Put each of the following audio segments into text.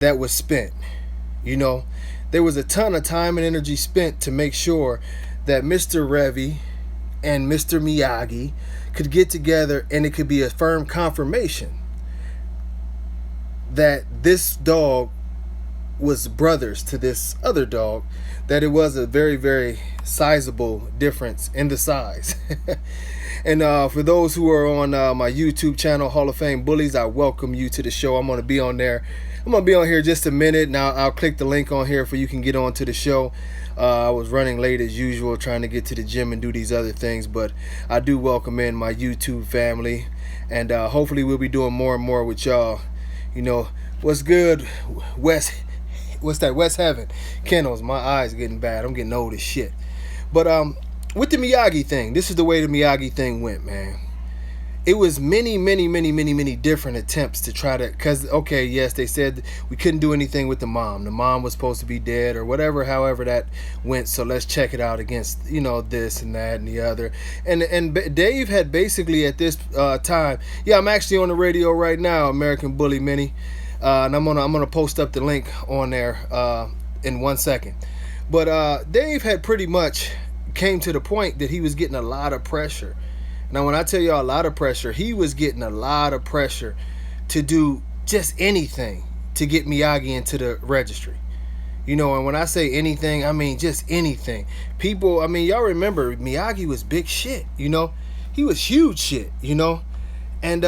that was spent. You know, there was a ton of time and energy spent to make sure that Mr. Revy and Mr. Miyagi could get together and it could be a firm confirmation that this dog was brothers to this other dog, that it was a very, very sizable difference in the size. And for those who are on my YouTube channel, Hall of Fame Bullies, I welcome you to the show. I'm going to be on there. I'm going to be on here just a minute. Now, I'll click the link on here for you can get on to the show. I was running late as usual, trying to get to the gym and do these other things, but I do welcome in my YouTube family, and hopefully we'll be doing more and more with y'all. You know, what's good, West? What's that? West Heaven. Kennels, my eyes getting bad. I'm getting old as shit. But with the Miyagi thing, this is the way the Miyagi thing went, man. It was many different attempts to try to, because, okay, yes, they said we couldn't do anything with the mom. The mom was supposed to be dead or whatever, however that went. So let's check it out against, you know, this and that and the other. And Dave had basically at this time, yeah, I'm actually on the radio right now, American Bully Mini. And I'm gonna post up the link on there in 1 second. But Dave had pretty much came to the point that he was getting a lot of pressure. Now, when I tell y'all a lot of pressure, he was getting a lot of pressure to do just anything to get Miyagi into the registry. You know, and when I say anything, I mean just anything. People, I mean, y'all remember Miyagi was big shit, you know? He was huge shit, you know? And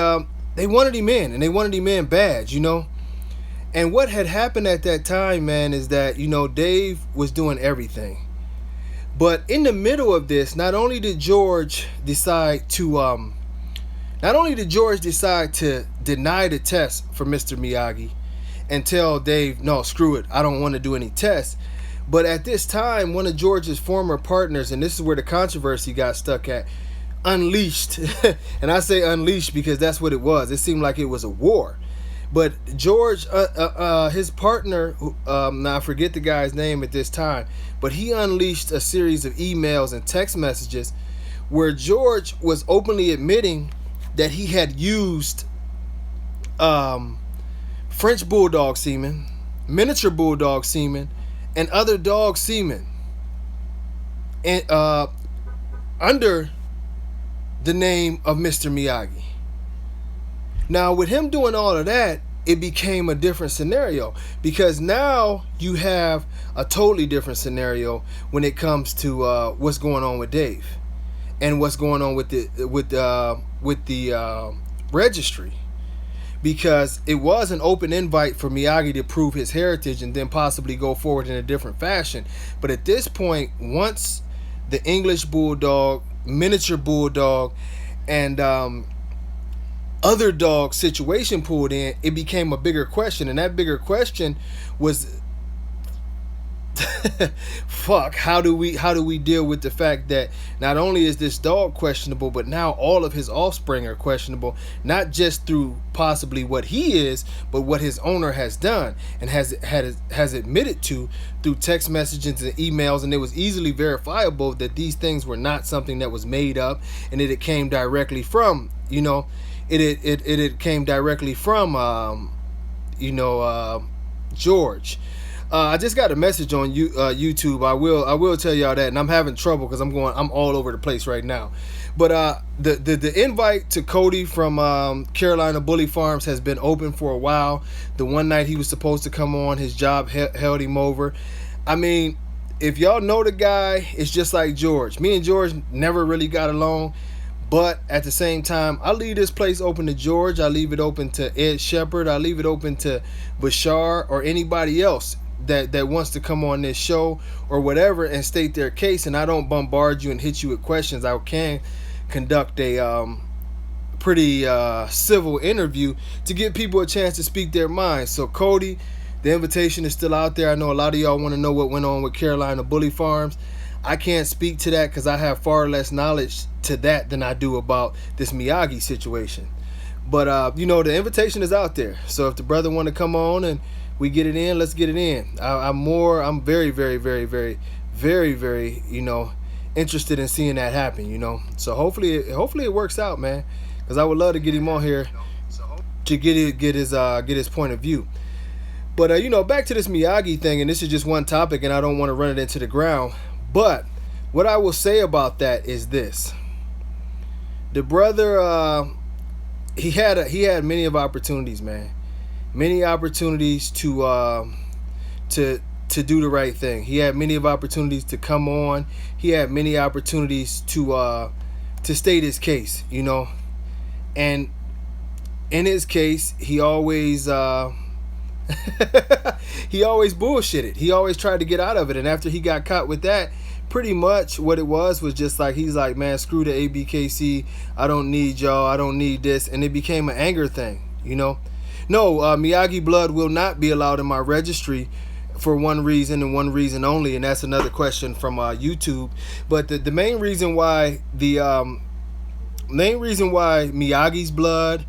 they wanted him in, and they wanted him in bad, you know? And what had happened at that time, man, is that, you know, Dave was doing everything. But in the middle of this, not only did George decide to deny the test for Mr. Miyagi and tell Dave, no, screw it, I don't want to do any tests. But at this time, one of George's former partners, and this is where the controversy got stuck at, unleashed. And I say unleashed because that's what it was. It seemed like it was a war. But George, his partner, now I forget the guy's name at this time, but he unleashed a series of emails and text messages where George was openly admitting that he had used French bulldog semen, miniature bulldog semen, and other dog semen, and under the name of Mr. Miyagi. Now, with him doing all of that, it became a different scenario, because now you have a totally different scenario when it comes to what's going on with Dave and what's going on with the registry, because it was an open invite for Miyagi to prove his heritage and then possibly go forward in a different fashion. But at this point, once the English bulldog, miniature bulldog, and other dog situation pulled in, it became a bigger question, and that bigger question was fuck, how do we deal with the fact that not only is this dog questionable, but now all of his offspring are questionable, not just through possibly what he is, but what his owner has done and has admitted to through text messages and emails. And it was easily verifiable that these things were not something that was made up, and that it came directly from, you know, it came directly from George. I just got a message on YouTube. I will tell y'all that, and I'm having trouble because I'm all over the place right now. But the invite to Cody from Carolina Bully Farms has been open for a while. The one night he was supposed to come on, his job held him over. I mean, if y'all know the guy, it's just like George. Me and George never really got along. But at the same time, I leave this place open to George. I leave it open to Ed Shepard. I leave it open to Bashar or anybody else that wants to come on this show or whatever and state their case. And I don't bombard you and hit you with questions. I can conduct a pretty civil interview to give people a chance to speak their minds. So Cody, the invitation is still out there. I know a lot of y'all want to know what went on with Carolina Bully Farms. I can't speak to that because I have far less knowledge to that than I do about this Miyagi situation. But you know, the invitation is out there. So if the brother want to come on and we get it in, let's get it in. I'm very, you know, interested in seeing that happen, you know. So hopefully it works out, man, because I would love to get him on here to get his point of view. But back to this Miyagi thing, and this is just one topic, and I don't want to run it into the ground. But what I will say about that is this: the brother, he had many of opportunities, man, many opportunities to do the right thing. He had many of opportunities to come on. He had many opportunities to state his case, and in his case, he always he always bullshitted. He always tried to get out of it. And after he got caught with that, pretty much what it was just like, he's like, man, screw the ABKC. I don't need y'all. I don't need this. And it became an anger thing, No, Miyagi blood will not be allowed in my registry for one reason and one reason only. And that's another question from YouTube. But the main reason why Miyagi's blood,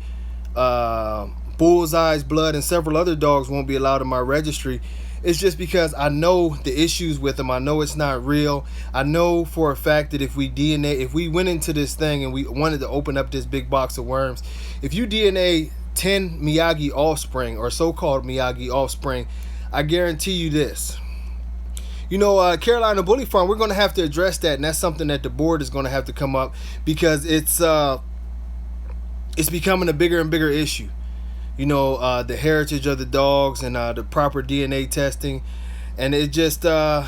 Bullseye's blood, and several other dogs won't be allowed in my registry is just because I know the issues with them. I know it's not real. I know for a fact that if we went into this thing and we wanted to open up this big box of worms, if you DNA 10 Miyagi offspring or so-called Miyagi offspring, I guarantee you this. Carolina Bully Farm, we're going to have to address that, and that's something that the board is going to have to come up, because it's becoming a bigger and bigger issue. The heritage of the dogs and the proper DNA testing, and it just it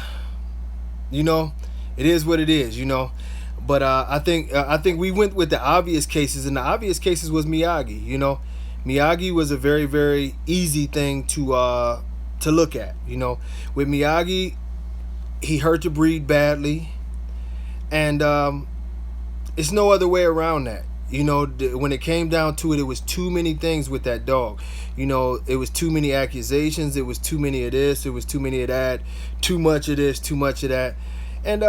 is what it is. But I think we went with the obvious cases, and the obvious cases was Miyagi. Miyagi was a very, very easy thing to look at. With Miyagi, he hurt the breed badly, and it's no other way around that. When it came down to it, it was too many things with that dog. It was too many accusations. It was too many of this. It was too many of that. Too much of this. Too much of that. And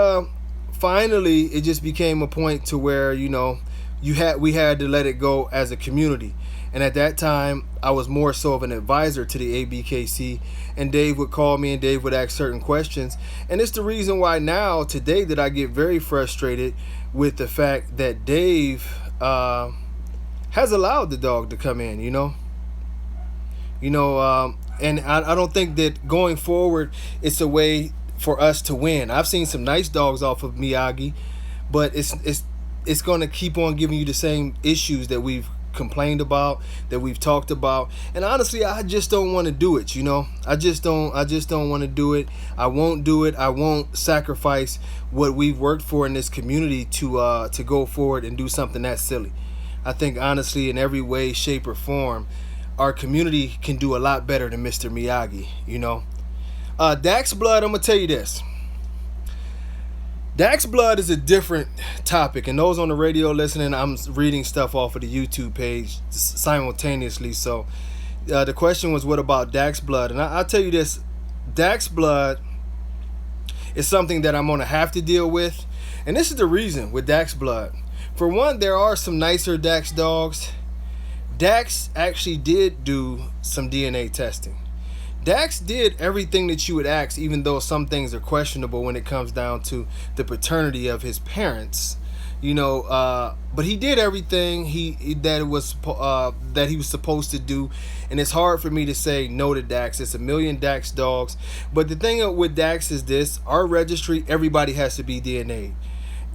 finally, it just became a point to where we had to let it go as a community. And at that time, I was more so of an advisor to the ABKC, and Dave would call me and Dave would ask certain questions. And it's the reason why now, today, that I get very frustrated with the fact that Dave has allowed the dog to come in, and I don't think that going forward it's a way for us to win. I've seen some nice dogs off of Miyagi, but it's going to keep on giving you the same issues that we've complained about, that we've talked about. And honestly, I just don't want to do it. I just don't want to do it. I won't do it. I won't sacrifice what we've worked for in this community to go forward and do something that silly. I think honestly, in every way, shape, or form, our community can do a lot better than Mr. Miyagi. Dax blood, I'm gonna tell you this. Dax blood is a different topic, and those on the radio listening, I'm reading stuff off of the YouTube page simultaneously. So the question was, what about Dax blood? And I'll tell you this: Dax blood is something that I'm going to have to deal with, and this is the reason with Dax blood. For one, there are some nicer Dax dogs. Dax actually did do some DNA testing. Dax did everything that you would ask, even though some things are questionable when it comes down to the paternity of his parents, but he did everything that he was supposed to do, and it's hard for me to say no to Dax. It's a million Dax dogs, but the thing with Dax is this: our registry, everybody has to be DNA'd.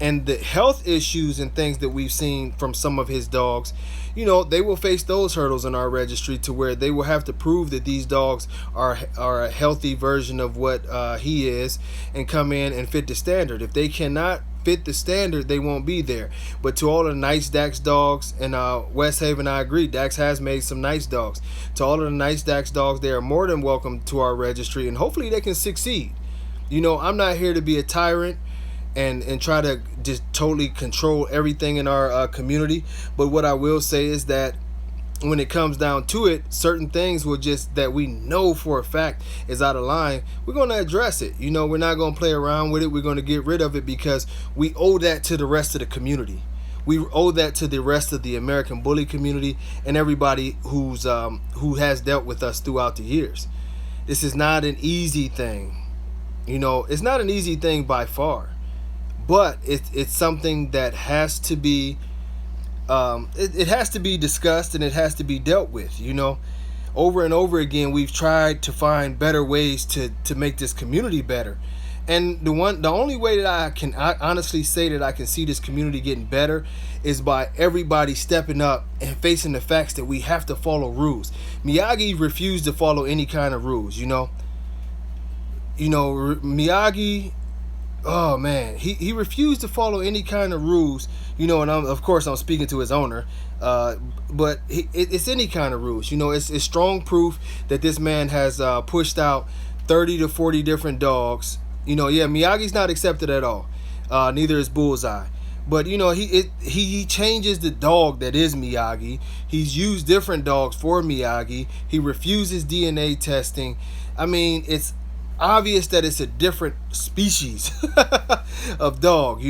And the health issues and things that we've seen from some of his dogs, they will face those hurdles in our registry, to where they will have to prove that these dogs are a healthy version of what he is, and come in and fit the standard. If they cannot fit the standard, they won't be there. But to all the nice Dax dogs in West Haven, I agree, Dax has made some nice dogs. To all of the nice Dax dogs, they are more than welcome to our registry, and hopefully they can succeed. I'm not here to be a tyrant and try to just totally control everything in our community. But what I will say is that when it comes down to it, certain things that we know for a fact is out of line, we're going to address it. We're not going to play around with it. We're going to get rid of it, because we owe that to the rest of the community. We owe that to the rest of the American bully community and everybody who has dealt with us throughout the years. This is not an easy thing. It's not an easy thing by far. But it's something that has to be it has to be discussed, and it has to be dealt with. over and over again, we've tried to find better ways to make this community better. And the only way that I honestly say that I can see this community getting better is by everybody stepping up and facing the facts that we have to follow rules. Miyagi refused to follow any kind of rules, Miyagi, oh man, he refused to follow any kind of rules, and of course I'm speaking to his owner, but it's any kind of rules. It's strong proof that this man has pushed out 30 to 40 different dogs. Miyagi's not accepted at all. Neither is Bullseye. But he changes the dog that is Miyagi. He's used different dogs for Miyagi. He refuses DNA testing. I mean, it's obvious that it's a different species of dog,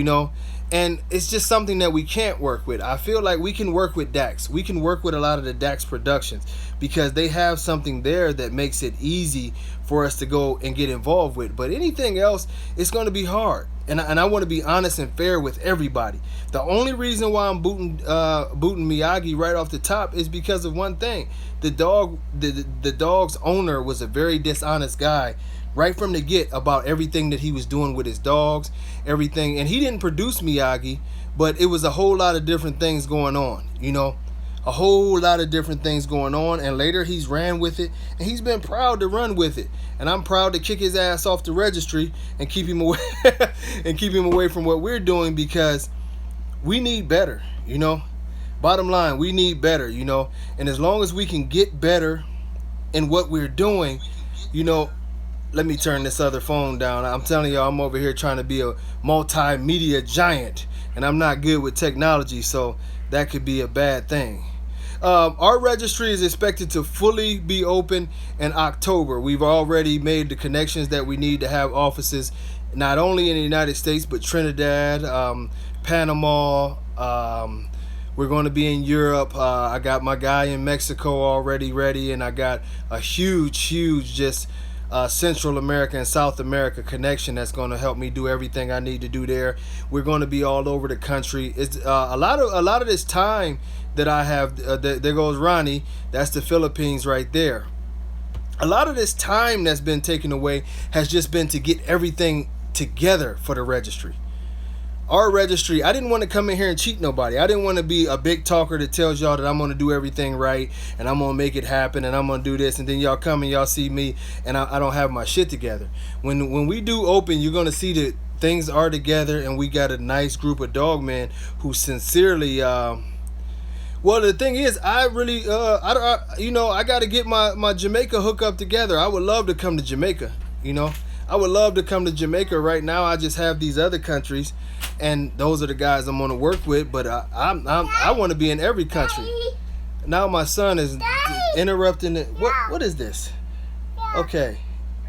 and it's just something that we can't work with. I feel like we can work with Dax. We can work with a lot of the Dax productions because they have something there that makes it easy for us to go and get involved with. But anything else, it's going to be hard. And I want to be honest and fair with everybody. The only reason why I'm booting Miyagi right off the top is because of one thing. The dog's owner was a very dishonest guy right from the get about everything that he was doing with his dogs, everything. And he didn't produce Miyagi, but it was a whole lot of different things going on, a whole lot of different things going on. And later he's ran with it, and he's been proud to run with it. And I'm proud to kick his ass off the registry and keep him away and keep him away from what we're doing, because we need better, Bottom line, we need better, And as long as we can get better in what we're doing, let me turn this other phone down. I'm telling y'all, I'm over here trying to be a multimedia giant, and I'm not good with technology, so that could be a bad thing. Our registry is expected to fully be open in October. We've already made the connections that we need to have offices not only in the United States, but Trinidad, Panama. We're going to be in Europe. I got my guy in Mexico already ready, and I got a huge just Central America and South America connection that's going to help me do everything I need to do there. We're going to be all over the country. It's a lot of this time that I have. There goes Ronnie. That's the Philippines right there. A lot of this time that's been taken away has just been to get everything together for the registry. Our registry, I didn't want to come in here and cheat nobody. I didn't want to be a big talker that tells y'all that I'm going to do everything right and I'm going to make it happen and I'm going to do this, and then y'all come and y'all see me and I don't have my shit together. When we do open, you're going to see that things are together, and we got a nice group of dog men who sincerely well, the thing is, I really I got to get my Jamaica hookup together. I would love to come to Jamaica, I would love to come to Jamaica. Right now, I just have these other countries, and those are the guys I'm going to work with. But I want to be in every country. Now my son is interrupting it. What is this? Okay,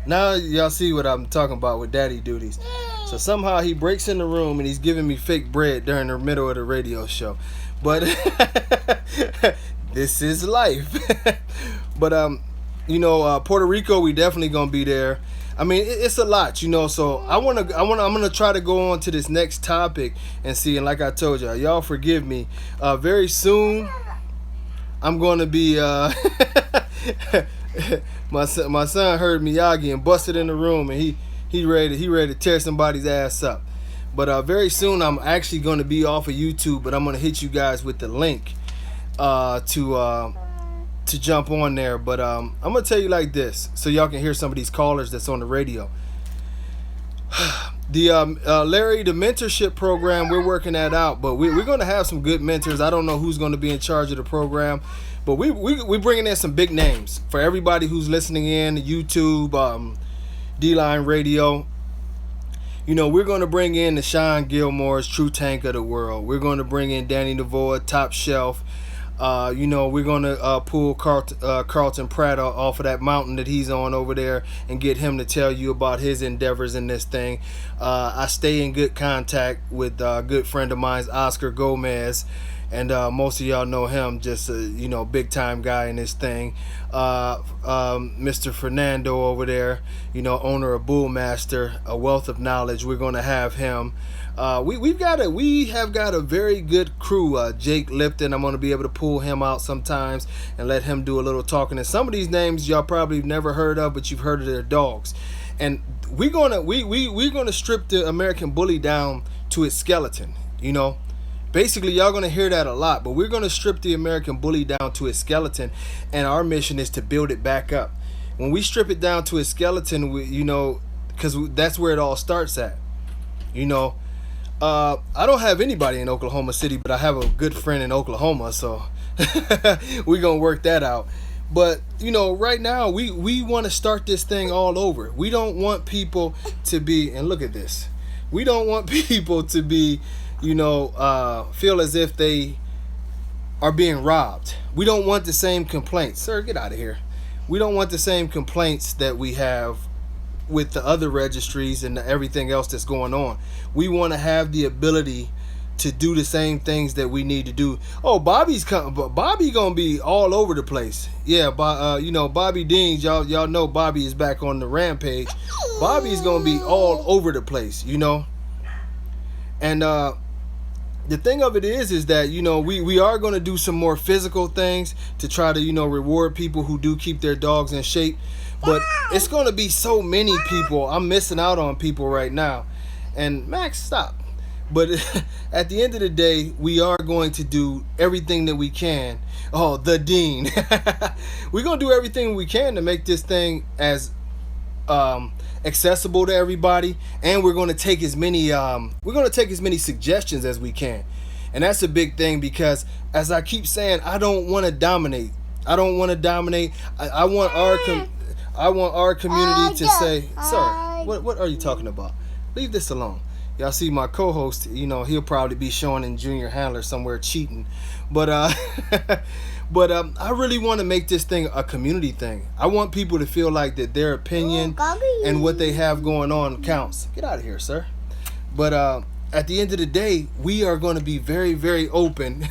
now y'all see what I'm talking about with daddy duties. So somehow he breaks in the room and he's giving me fake bread during the middle of the radio show. But this is life. But Puerto Rico, we definitely gonna be there. I mean, it's a lot, So I'm gonna try to go on to this next topic and see. And like I told y'all forgive me. Very soon, I'm gonna be. My son heard Miyagi and busted in the room, and he ready to tear somebody's ass up. But very soon, I'm actually gonna be off of YouTube, but I'm gonna hit you guys with the link to jump on there. But I'm gonna tell you like this, so y'all can hear some of these callers that's on the radio. The Larry, the mentorship program, we're working that out, but we're gonna have some good mentors. I don't know who's gonna be in charge of the program, but we bringing in some big names for everybody who's listening in YouTube, D-Line Radio. We're going to bring in the Sean Gilmore's, True Tank of the world. We're going to bring in Danny Navoa, Top Shelf. We're going to pull Carlton Pratt off of that mountain that he's on over there and get him to tell you about his endeavors in this thing. I stay in good contact with a good friend of mine, Oscar Gomez. and most of y'all know him, just a big time guy in this thing. Mr. Fernando over there, owner of Bullmaster, a wealth of knowledge. We're gonna have him. We have got a very good crew. Jake Lipton, I'm gonna be able to pull him out sometimes and let him do a little talking. And some of these names y'all probably never heard of, but you've heard of their dogs. And we're gonna strip the American Bully down to its skeleton. Basically, y'all gonna hear that a lot, but we're gonna strip the American Bully down to its skeleton, and our mission is to build it back up. When we strip it down to its skeleton, because that's where it all starts at. I don't have anybody in Oklahoma City, but I have a good friend in Oklahoma, so we're gonna work that out. But right now we want to start this thing all over. We don't want people to be, and look at this, we don't want people to be feel as if they are being robbed. We don't want the same complaints. Sir, get out of here. We don't want the same complaints that we have with the other registries and everything else that's going on. We want to have the ability to do the same things that we need to do. Oh, Bobby gonna be all over the place. Yeah, Bobby Deans, y'all know Bobby is back on the rampage. Bobby's gonna be all over the place, and the thing of it is that we are going to do some more physical things to try to reward people who do keep their dogs in shape, but it's going to be so many people. I'm missing out on people right now. And Max, stop. But at the end of the day, we are going to do everything that we can. Oh, the Dean. We're going to do everything we can to make this thing as accessible to everybody, and we're going to take as many suggestions as we can. And that's a big thing, because as I keep saying, I don't want to dominate. I want our community to say, sir, what are you talking about? Leave this alone. Y'all see my co-host, he'll probably be showing in junior handler somewhere cheating, but I really want to make this thing a community thing. I want people to feel like that their opinion and what they have going on counts. Get out of here, sir. But at the end of the day, we are going to be very, very open.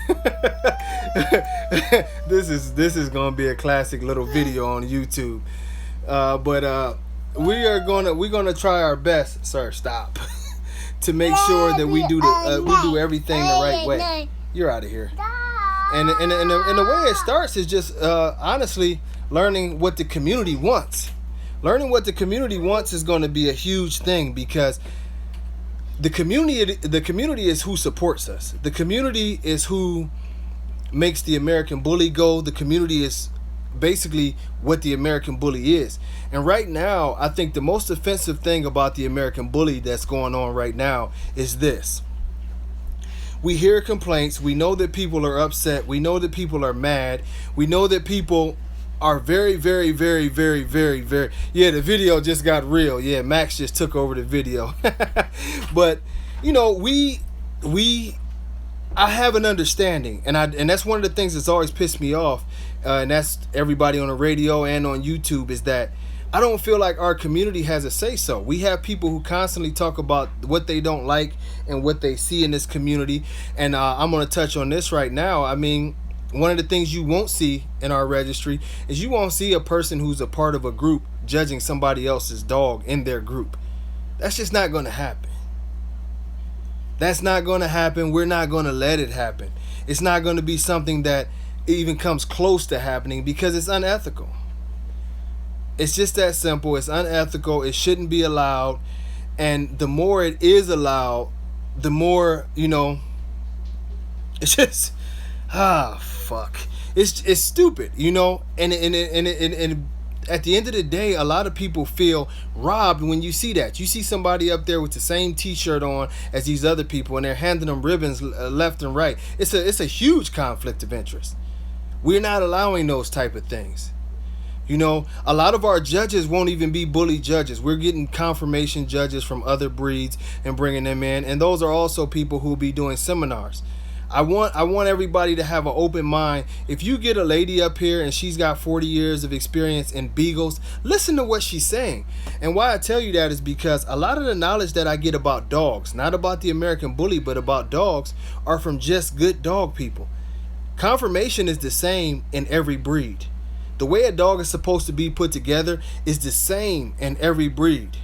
This is going to be a classic little video on YouTube. But we're gonna try our best, sir. Stop. To make sure that we do everything the right way. You're out of here. And the way it starts is just honestly learning what the community wants. Learning what the community wants is going to be a huge thing, because the community is who supports us. The community is who makes the American Bully go. The community is basically what the American Bully is. And right now, I think the most offensive thing about the American Bully that's going on right now is this. We hear complaints. We know that people are upset. We know that people are mad. We know that people are very, very, very, very, very, very. Yeah, the video just got real. Yeah, Max just took over the video. But I have an understanding, and that's one of the things that's always pissed me off, and that's everybody on the radio and on YouTube, is that I don't feel like our community has a say-so. We have people who constantly talk about what they don't like and what they see in this community, and I'm going to touch on this right now. I mean, one of the things you won't see in our registry is you won't see a person who's a part of a group judging somebody else's dog in their group. That's just not going to happen. That's not going to happen. We're not going to let it happen. It's not going to be something that even comes close to happening, because it's unethical. It's just that simple. It's unethical. It shouldn't be allowed. And the more it is allowed, the more, it's just, fuck. It's stupid, and at the end of the day, a lot of people feel robbed when you see that. You see somebody up there with the same t-shirt on as these other people, and they're handing them ribbons left and right. It's a huge conflict of interest. We're not allowing those type of things. A lot of our judges won't even be bully judges. We're getting confirmation judges from other breeds and bringing them in. And those are also people who will be doing seminars. I want everybody to have an open mind. If you get a lady up here and she's got 40 years of experience in beagles, listen to what she's saying. And why I tell you that is because a lot of the knowledge that I get about dogs, not about the American Bully, but about dogs, are from just good dog people. Conformation is the same in every breed. The way a dog is supposed to be put together is the same in every breed.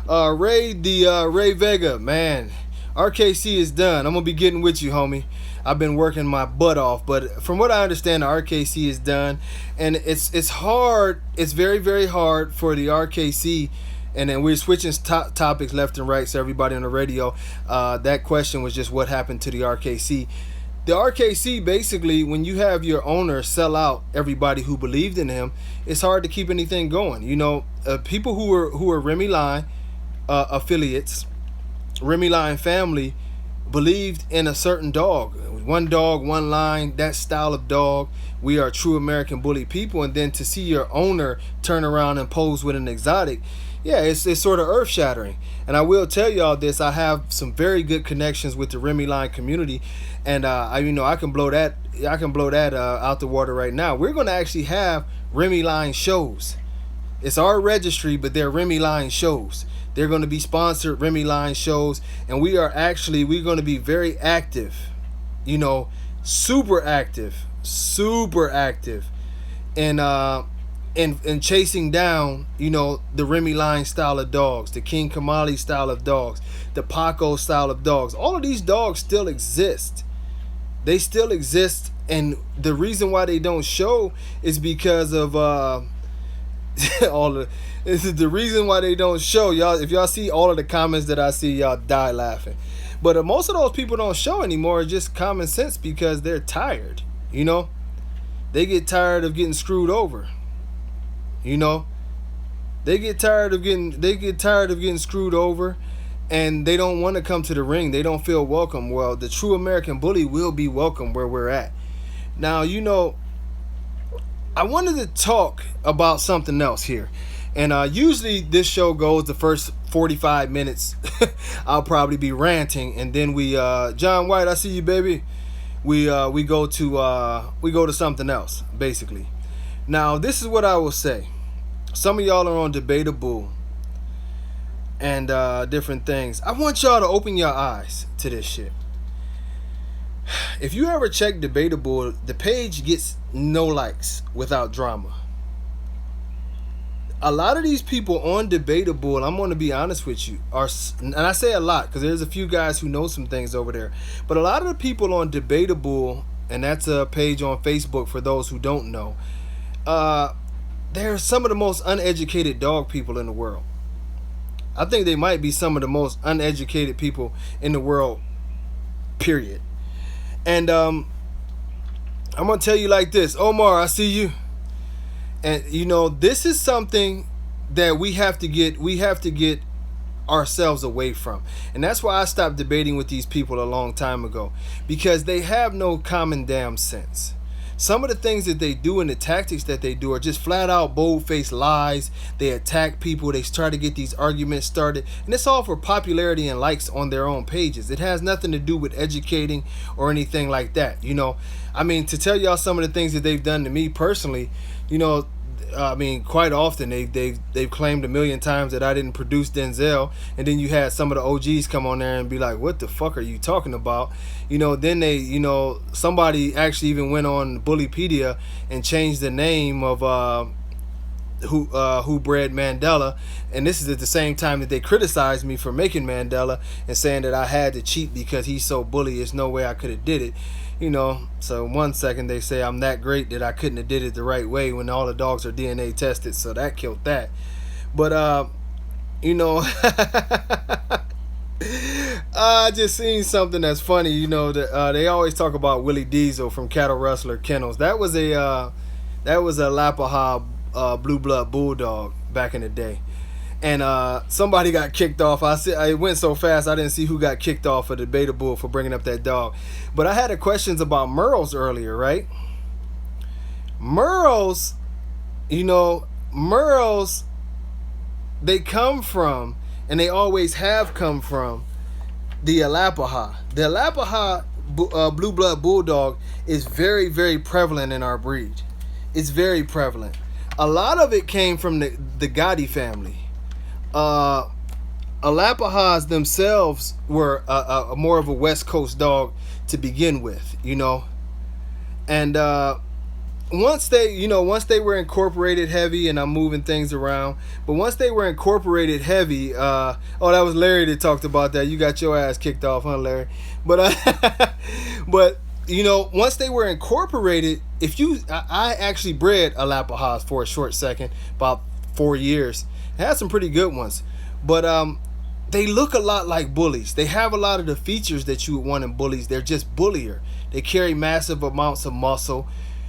Ray Vega, man, RKC is done. I'm gonna be getting with you, homie. I've been working my butt off, but from what I understand, the RKC is done, and it's hard. It's very, very hard for the RKC. And then we're switching topics left and right, so everybody on the radio, that question was just what happened to the RKC. The RKC, basically, when you have your owner sell out everybody who believed in him, it's hard to keep anything going. You know, people who were Remy Line affiliates, Remy Line family, believed in a certain dog. One dog, one line, that style of dog. We are true American Bully people. And then to see your owner turn around and pose with an exotic, yeah, it's sort of earth-shattering. And I will tell y'all this, I have some very good connections with the Remy Line community, and I can blow that out the water right now. We're going to actually have Remy Line shows. It's our registry, but they're Remy Line shows. They're going to be sponsored Remy Line shows, and we're going to be very active, super active in chasing down, the Remy Line style of dogs, the King Kamali style of dogs, the Paco style of dogs. All of these dogs still exist. They still exist, and the reason why they don't show is because of this is the reason why they don't show. Y'all, if y'all see all of the comments that I see, y'all die laughing. But most of those people don't show anymore. It's just common sense because they're tired. They get tired of getting screwed over. They get tired of getting screwed over, and they don't want to come to the ring. They don't feel welcome. Well, the true American Bully will be welcome where we're at. Now, I wanted to talk about something else here. And usually this show goes the first 45 minutes. I'll probably be ranting, and then we John White, I see you, baby. We go to something else, basically. Now, this is what I will say. Some of y'all are on Debatable and different things. I want y'all to open your eyes to this shit. If you ever check Debatable, the page gets no likes without drama. A lot of these people on Debatable, I'm going to be honest with you, and I say a lot because there's a few guys who know some things over there, but a lot of the people on Debatable, and that's a page on Facebook for those who don't know, they're some of the most uneducated dog people in the world. I think they might be some of the most uneducated people in the world, period. And I'm going to tell you like this. Omar, I see you. And this is something that we have to get ourselves away from. And that's why I stopped debating with these people a long time ago, because they have no common damn sense. Some of the things that they do and the tactics that they do are just flat out bold-faced lies. They attack people. They try to get these arguments started. And it's all for popularity and likes on their own pages. It has nothing to do with educating or anything like that. To tell y'all some of the things that they've done to me personally, quite often they've claimed a million times that I didn't produce Denzel, and then you had some of the OGs come on there and be like, "What the fuck are you talking about?" Then somebody actually even went on Bullypedia and changed the name of who bred Mandela, and this is at the same time that they criticized me for making Mandela and saying that I had to cheat because he's so bully. There's no way I could have did it. So 1 second they say I'm that great that I couldn't have did it the right way when all the dogs are DNA tested, so that killed that. But I just seen something that's funny. That they always talk about Willie Diesel from Cattle Rustler Kennels. That was a Lapahah blue blood bulldog back in the day. And somebody got kicked off. I went so fast I didn't see who got kicked off of Debatable for bringing up that dog. But I had questions about Merles earlier, right? Merles, they come from, and they always have come from, the Lapahah. The Lapahah blue blood bulldog is very, very prevalent in our breed. It's very prevalent. A lot of it came from the Gotti family. Alapahas themselves were a more of a West Coast dog to begin with, and once they were incorporated heavy, and I'm moving things around, but once they were incorporated heavy, oh, that was Larry that talked about that. You got your ass kicked off, huh, Larry? But but once they were incorporated, I actually bred Alapahas for a short second, about 4 years. I had some pretty good ones, but they look a lot like bullies. They have a lot of the features that you would want in bullies. They're just bullier. They carry massive amounts of muscle.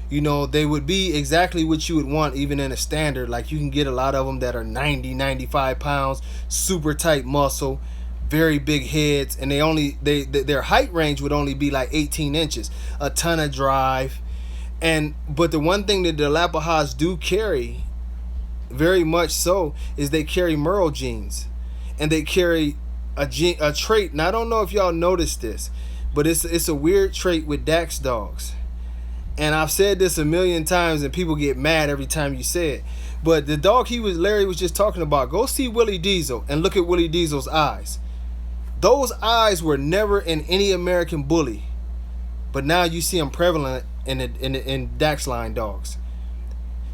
They would be exactly what you would want even in a standard. Like, you can get a lot of them that are 90, 95 pounds, super tight muscle, very big heads, and their height range would only be like 18 inches, a ton of drive. But the one thing that the Alapahas do carry, very much so, is they carry Merle genes. And they carry a trait, and I don't know if y'all noticed this, but it's a weird trait with Dax dogs. And I've said this a million times, and people get mad every time you say it. But the dog Larry was just talking about, go see Willie Diesel and look at Willie Diesel's eyes. Those eyes were never in any American bully, but now you see them prevalent in Dax line dogs.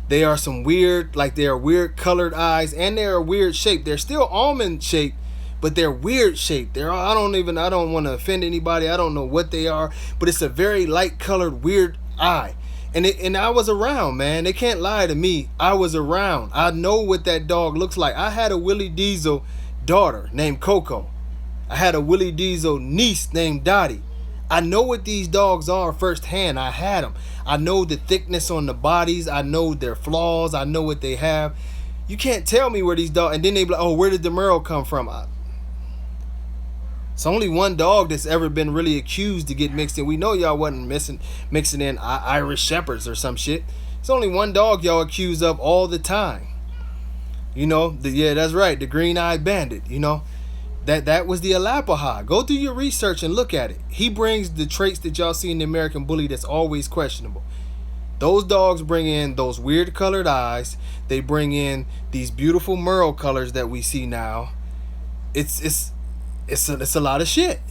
They are some weird, like they are weird colored eyes, and they're a weird shape. They're still almond shaped, but they're weird shaped. I don't want to offend anybody. I don't know what they are, but it's a very light colored weird eye. And I was around, man. They can't lie to me. I was around. I know what that dog looks like. I had a Willie Diesel daughter named Coco. I had a Willie Diesel niece named Dottie. I know what these dogs are firsthand. I had them. I know the thickness on the bodies. I know their flaws. I know what they have. You can't tell me where these dogs... And then they be like, oh, where did the Merle come from? It's only one dog that's ever been really accused to get mixed in. We know y'all wasn't mixing in Irish Shepherds or some shit. It's only one dog y'all accused of all the time. Yeah, that's right. The Green-Eyed Bandit, That was the Alapaha. Go do your research and look at it. He brings the traits that y'all see in the American Bully that's always questionable. Those dogs bring in those weird colored eyes. They bring in these beautiful Merle colors that we see now. It's a lot of shit.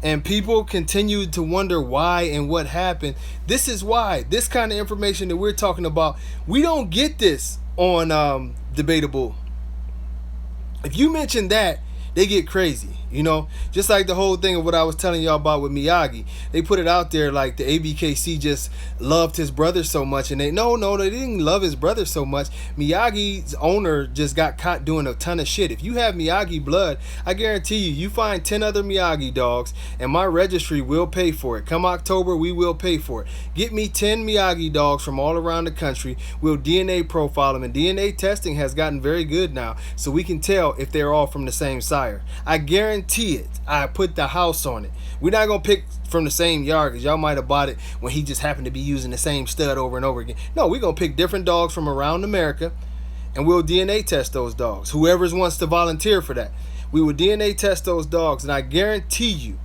And people continue to wonder why and what happened. This is why. This kind of information that we're talking about, we don't get this on Debatable. If you mention that, they get crazy, just like the whole thing of what I was telling y'all about with Miyagi. They put it out there like the ABKC just loved his brother so much, and they didn't love his brother so much. Miyagi's owner just got caught doing a ton of shit. If you have Miyagi blood, I guarantee you find 10 other Miyagi dogs, and my registry will pay for it. Come October, we will pay for it. Get me 10 Miyagi dogs from all around the country. We'll DNA profile them, and DNA testing has gotten very good now, so we can tell if they're all from the same sire. I guarantee it. I put the house on it. We're not going to pick from the same yard, because y'all might have bought it when he just happened to be using the same stud over and over again. No, we're going to pick different dogs from around America, and we'll DNA test those dogs. Whoever wants to volunteer for that. We will DNA test those dogs, and I guarantee you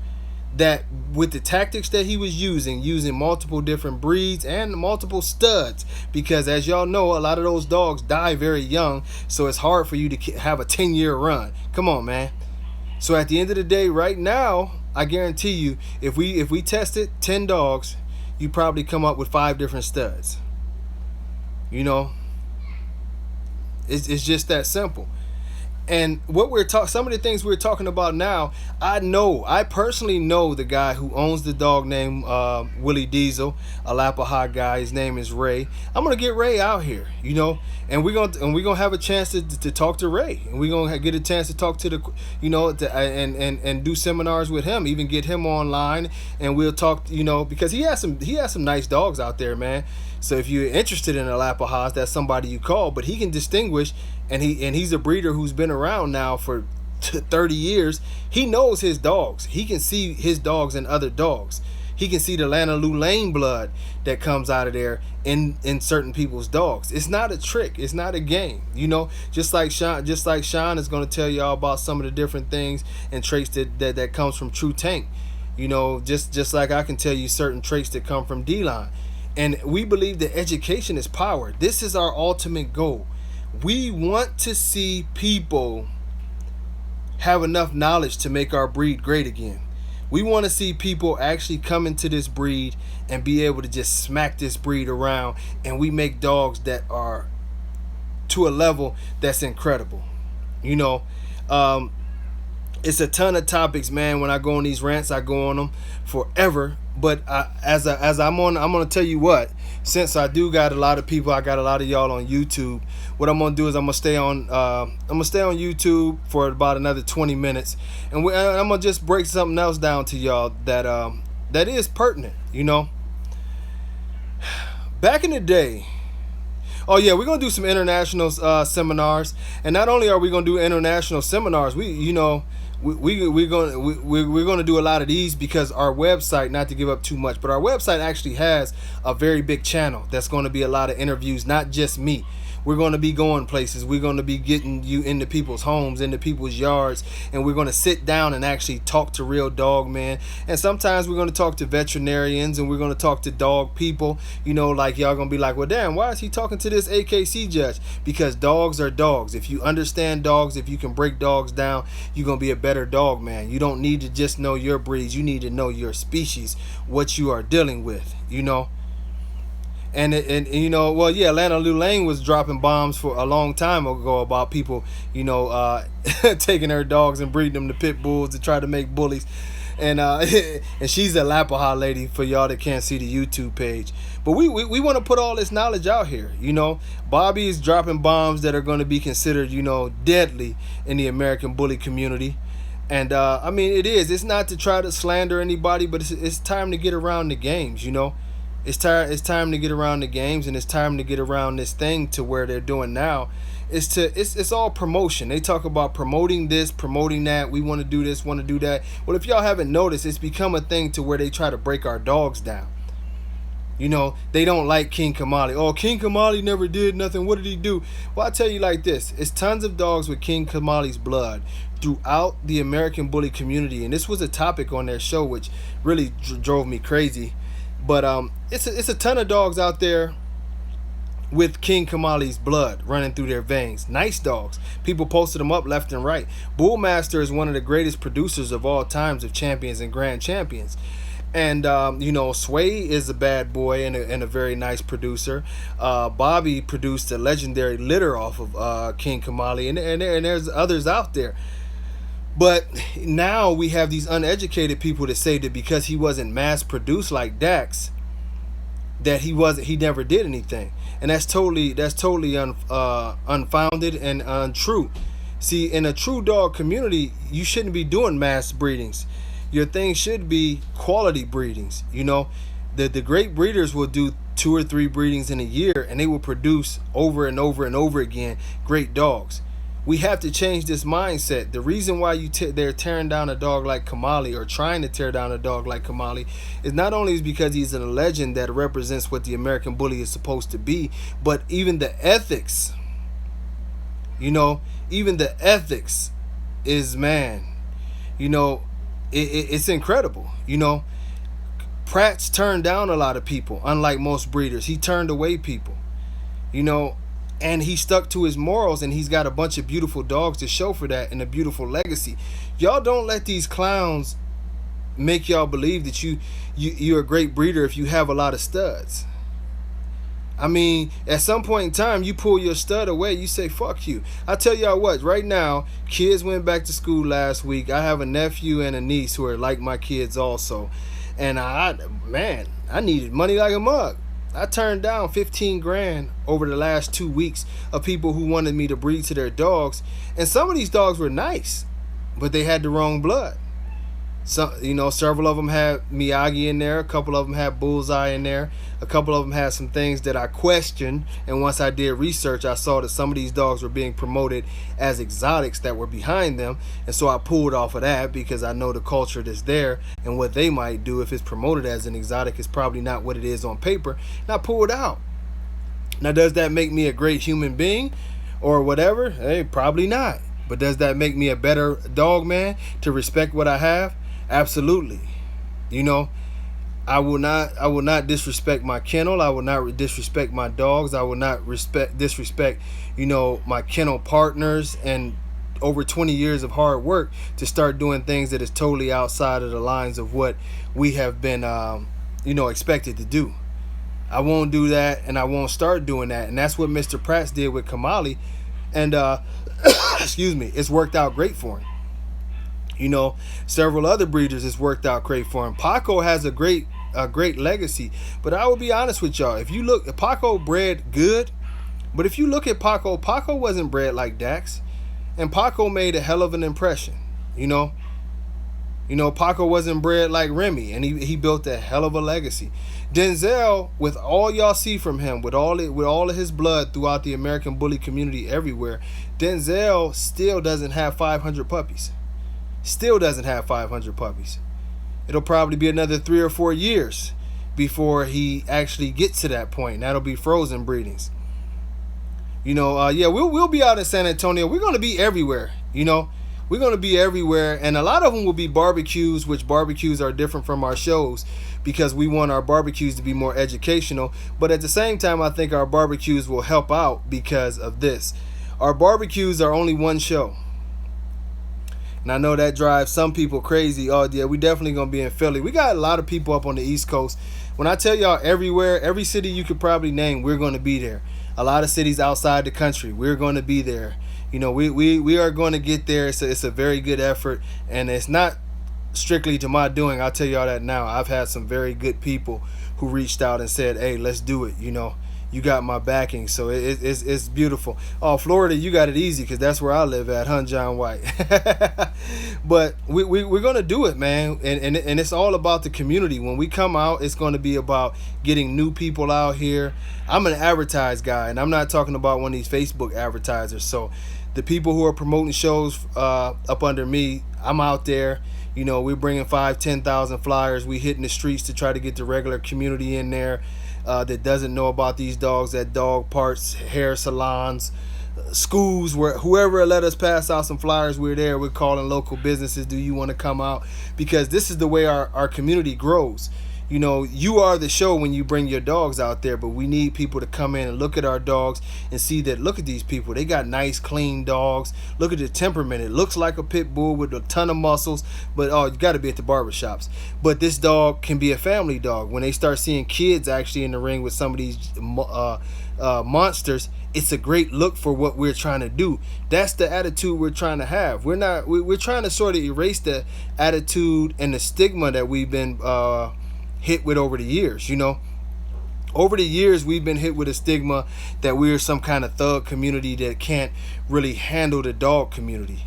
that with the tactics that he was using multiple different breeds and multiple studs, because as y'all know, a lot of those dogs die very young, so it's hard for you to have a 10-year run. Come on, man. So at the end of the day, right now, I guarantee you, if we tested 10 dogs, you probably come up with 5 different studs. It's just that simple. And what some of the things we're talking about now, I personally know the guy who owns the dog named Willie Diesel, a Alapaha guy. His name is Ray. I'm gonna get Ray out here, and we're gonna have a chance to talk to Ray, and we're gonna get a chance to talk to and do seminars with him, even get him online, and we'll talk, because he has some nice dogs out there, man. So if you're interested in Alapahas, that's somebody you call. But he can distinguish, and he's a breeder who's been around now for 30 years. He knows his dogs. He can see his dogs in other dogs. He can see the Lanaloo Lane blood that comes out of there in certain people's dogs. It's not a trick. It's not a game. Just like Sean is going to tell y'all about some of the different things and traits that comes from True Tank. You know, just like I can tell you certain traits that come from D-line. And we believe that education is power. This is our ultimate goal. We want to see people have enough knowledge to make our breed great again. We want to see people actually come into this breed and be able to just smack this breed around, and we make dogs that are to a level that's incredible. You know, it's a ton of topics, man. When I go on these rants, I go on them forever. But as I'm gonna tell you what. Since I do got a lot of people, I got a lot of y'all on YouTube. What I'm gonna do is I'm gonna stay on YouTube for about another 20 minutes, and I'm gonna just break something else down to y'all that is pertinent. You know, back in the day. Oh yeah, we're gonna do some international seminars, and not only are we gonna do international seminars, we're gonna do a lot of these because our website, not to give up too much, but our website actually has a very big channel that's going to be a lot of interviews, not just me. We're going to be going places. We're going to be getting you into people's homes, into people's yards, and we're going to sit down and actually talk to real dog men. And sometimes we're going to talk to veterinarians, and we're going to talk to dog people. You know, like y'all going to be like, well, damn, why is he talking to this AKC judge? Because dogs are dogs. If you understand dogs, if you can break dogs down, you're going to be a better dog man. You don't need to just know your breeds. You need to know your species, what you are dealing with, you know. And you know, well, yeah, Lana Lou Lane was dropping bombs for a long time ago about people, you know, taking her dogs and breeding them to pit bulls to try to make bullies. And and she's a Lappaha lady for y'all that can't see the YouTube page. But we want to put all this knowledge out here. You know, Bobby is dropping bombs that are going to be considered, you know, deadly in the American bully community. And I mean, it is. It's not to try to slander anybody, but it's time to get around the games, you know. It's time to get around the games, and it's time to get around this thing to where they're doing now. It's all promotion. They talk about promoting this, promoting that. We want to do this, want to do that. Well, if y'all haven't noticed, it's become a thing to where they try to break our dogs down. You know, they don't like King Kamali. Oh, King Kamali never did nothing. What did he do? Well, I tell you like this. It's tons of dogs with King Kamali's blood throughout the American bully community. And this was a topic on their show, which really drove me crazy. But it's a ton of dogs out there with King Kamali's blood running through their veins. Nice dogs. People posted them up left and right. Bullmaster is one of the greatest producers of all times of champions and grand champions. And, you know, Sway is a bad boy and a very nice producer. Bobby produced a legendary litter off of King Kamali. And there's others out there. But now we have these uneducated people that say that because he wasn't mass produced like Dax, that he never did anything. And that's totally unfounded and untrue. See, in a true dog community, you shouldn't be doing mass breedings. Your thing should be quality breedings. You know, the great breeders will do 2 or 3 breedings in a year, and they will produce over and over and over again great dogs. We have to change this mindset. The reason why they're tearing down a dog like Kamali, or trying to tear down a dog like Kamali, is not only because he's a legend that represents what the American bully is supposed to be, but even the ethics. You know, even the ethics is, man, you know, it's incredible. You know, Pratt's turned down a lot of people, unlike most breeders. He turned away people, you know, and he stuck to his morals, and he's got a bunch of beautiful dogs to show for that and a beautiful legacy. Y'all don't let these clowns make y'all believe that you're a great breeder if you have a lot of studs. I mean, at some point in time, you pull your stud away, you say, fuck you. I tell y'all what, right now, kids went back to school last week. I have a nephew and a niece who are like my kids also. And I needed money like a mug. I turned down 15 grand over the last 2 weeks of people who wanted me to breed to their dogs. And some of these dogs were nice, but they had the wrong blood. Some, you know, several of them had Miyagi in there. A couple of them had Bullseye in there. A couple of them had some things that I questioned. And once I did research, I saw that some of these dogs were being promoted as exotics that were behind them. And so I pulled off of that because I know the culture that's there and what they might do if it's promoted as an exotic is probably not what it is on paper. And I pulled out. Now, does that make me a great human being or whatever? Hey, probably not. But does that make me a better dog man to respect what I have? Absolutely. You know, I will not disrespect my kennel. I will not disrespect my dogs. I will not disrespect, my kennel partners and over 20 years of hard work to start doing things that is totally outside of the lines of what we have been expected to do. I won't do that, and I won't start doing that. And that's what Mr. Prats did with Kamali, and excuse me, it's worked out great for him. Several other breeders it's worked out great for him. Paco has a great legacy, but I will be honest with y'all. If you look, Paco bred good, but if you look at Paco wasn't bred like Dax, and Paco made a hell of an impression. Paco wasn't bred like Remy, and he built a hell of a legacy. Denzel, with all y'all see from him, with all of his blood throughout the American bully community everywhere, Denzel still doesn't have 500 puppies. Still doesn't have 500 puppies. It'll probably be another 3 or 4 years before he actually gets to that point. And that'll be frozen breedings. We'll be out in San Antonio. We're going to be everywhere. We're going to be everywhere, and a lot of them will be barbecues, which barbecues are different from our shows because we want our barbecues to be more educational. But at the same time, I think our barbecues will help out because of this. Our barbecues are only one show. And I know that drives some people crazy. Oh, yeah, we definitely going to be in Philly. We got a lot of people up on the East Coast. When I tell y'all everywhere, every city you could probably name, we're going to be there. A lot of cities outside the country, we're going to be there. We are going to get there. It's a very good effort, and it's not strictly to my doing. I'll tell y'all that now. I've had some very good people who reached out and said, hey, let's do it. You got my backing, so it's beautiful. Oh, Florida, you got it easy because that's where I live at, huh, John White? But we're going to do it, man, and it's all about the community. When we come out, it's going to be about getting new people out here. I'm an advertise guy, and I'm not talking about one of these Facebook advertisers. So the people who are promoting shows up under me, I'm out there. We're bringing 5,000-10,000 flyers. We hitting the streets to try to get the regular community in there that doesn't know about these dogs at dog parks, hair salons, schools, where whoever let us pass out some flyers, we're there. We're calling local businesses. Do you want to come out? Because this is the way our community grows. You are the show when you bring your dogs out there, but we need people to come in and look at our dogs and see that, look at these people. They got nice, clean dogs. Look at the temperament. It looks like a pit bull with a ton of muscles, but you got to be at the barbershops. But this dog can be a family dog. When they start seeing kids actually in the ring with some of these monsters, it's a great look for what we're trying to do. That's the attitude we're trying to have. We're trying to sort of erase the attitude and the stigma that we've been hit with over the years. Over the years, we've been hit with a stigma that we're some kind of thug community that can't really handle the dog community,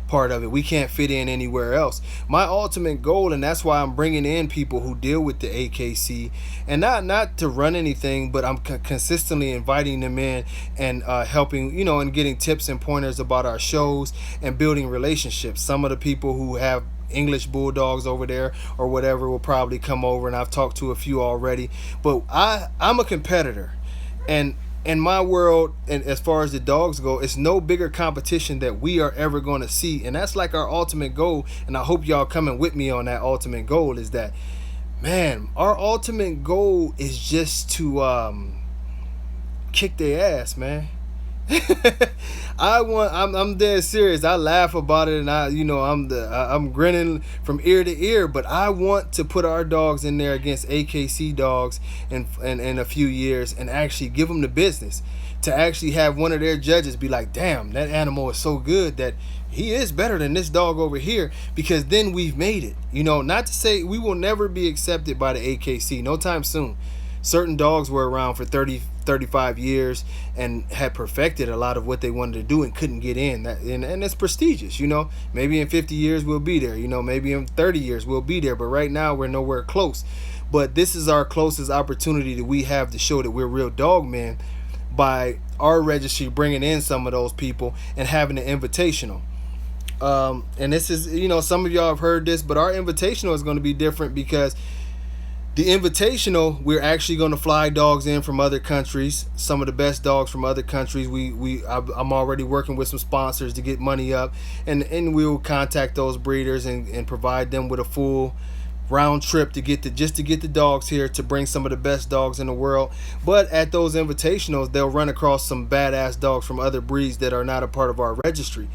part of it. We can't fit in anywhere else. My ultimate goal, and that's why I'm bringing in people who deal with the AKC, and not to run anything, but I'm consistently inviting them in and helping, and getting tips and pointers about our shows and building relationships. Some of the people who have English bulldogs over there or whatever will probably come over, and I've talked to a few already. But I'm a competitor, and in my world, and as far as the dogs go, it's no bigger competition that we are ever going to see, and that's like our ultimate goal. And I hope y'all coming with me on that ultimate goal. Is that, man, our ultimate goal is just to kick their ass, man. I'm dead serious. I laugh about it, and I'm grinning from ear to ear. But I want to put our dogs in there against AKC dogs in a few years and actually give them the business. To actually have one of their judges be like, damn, that animal is so good that he is better than this dog over here, because then we've made it. Not to say we will never be accepted by the AKC, no time soon. Certain dogs were around for 35 years and had perfected a lot of what they wanted to do and couldn't get in. And it's prestigious, Maybe in 50 years we'll be there, Maybe in 30 years we'll be there. But right now we're nowhere close. But this is our closest opportunity that we have to show that we're real dog men by our registry bringing in some of those people and having an invitational. And this is, some of y'all have heard this, but our invitational is going to be different because the invitational, we're actually going to fly dogs in from other countries, some of the best dogs from other countries. I'm already working with some sponsors to get money up, and we'll contact those breeders and provide them with a full round trip to get the dogs here, to bring some of the best dogs in the world. But at those invitationals, they'll run across some badass dogs from other breeds that are not a part of our registry.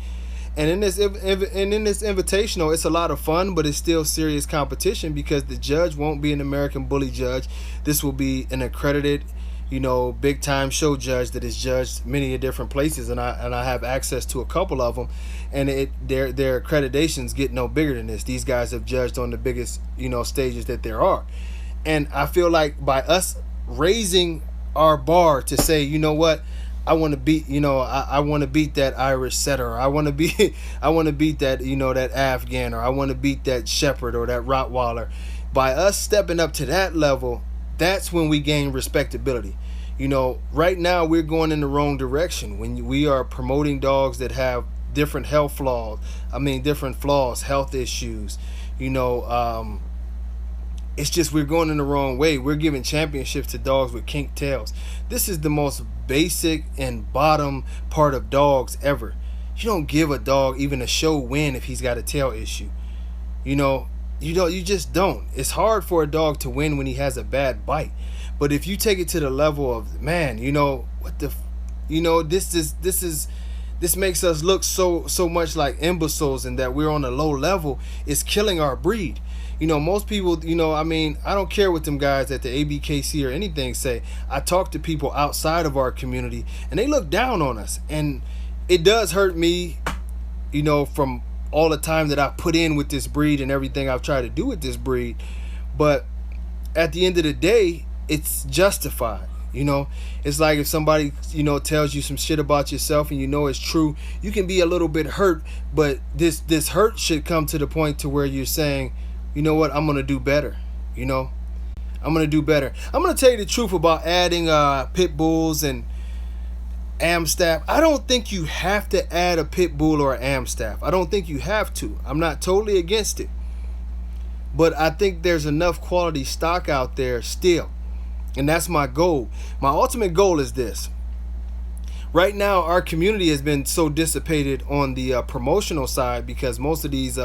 And in this invitational, it's a lot of fun, but it's still serious competition because the judge won't be an American Bully judge. This will be an accredited, big time show judge that is judged many different places, and I have access to a couple of them, and their accreditations get no bigger than this. These guys have judged on the biggest stages that there are, and I feel like by us raising our bar to say, you know what, I want to beat, I want to beat that Irish setter, or I want to beat that, that Afghan, or I want to beat that Shepherd or that Rottweiler. By us stepping up to that level, that's when we gain respectability. Right now we're going in the wrong direction when we are promoting dogs that have different health flaws, health issues. It's just we're going in the wrong way. We're giving championships to dogs with kink tails. This is the most basic and bottom part of dogs ever. You don't give a dog even a show win if he's got a tail issue. You just don't. It's hard for a dog to win when he has a bad bite. But if you take it to the level of, man, this makes us look so much like imbeciles, and that we're on a low level. It's killing our breed. Most people, I don't care what them guys at the ABKC or anything say. I talk to people outside of our community, and they look down on us. And it does hurt me, from all the time that I put in with this breed and everything I've tried to do with this breed. But at the end of the day, it's justified. It's like if somebody, tells you some shit about yourself and it's true, you can be a little bit hurt, but this hurt should come to the point to where you're saying, you know what, I'm going to do better. I'm going to do better. I'm going to tell you the truth about adding pit bulls and Amstaff. I don't think you have to add a pit bull or an Amstaff. I don't think you have to. I'm not totally against it. But I think there's enough quality stock out there still. And that's my goal. My ultimate goal is this. Right now, our community has been so dissipated on the promotional side because most of these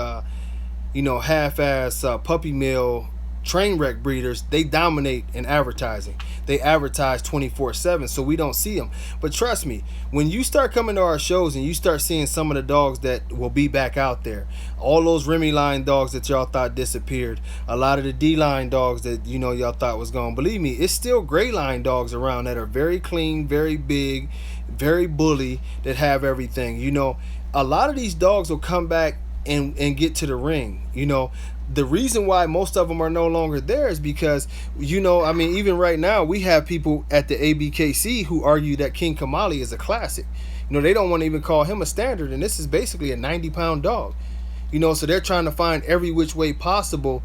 half-ass puppy mill train wreck breeders, they dominate in advertising. They advertise 24/7, so we don't see them. But trust me, when you start coming to our shows and you start seeing some of the dogs that will be back out there, all those Remy line dogs that y'all thought disappeared, a lot of the D line dogs that y'all thought was gone, believe me, it's still gray line dogs around that are very clean, very big, very bully, that have everything. A lot of these dogs will come back and get to the ring. The reason why most of them are no longer there is because, even right now, we have people at the ABKC who argue that King Kamali is a classic. They don't want to even call him a standard, and this is basically a 90-pound dog. So they're trying to find every which way possible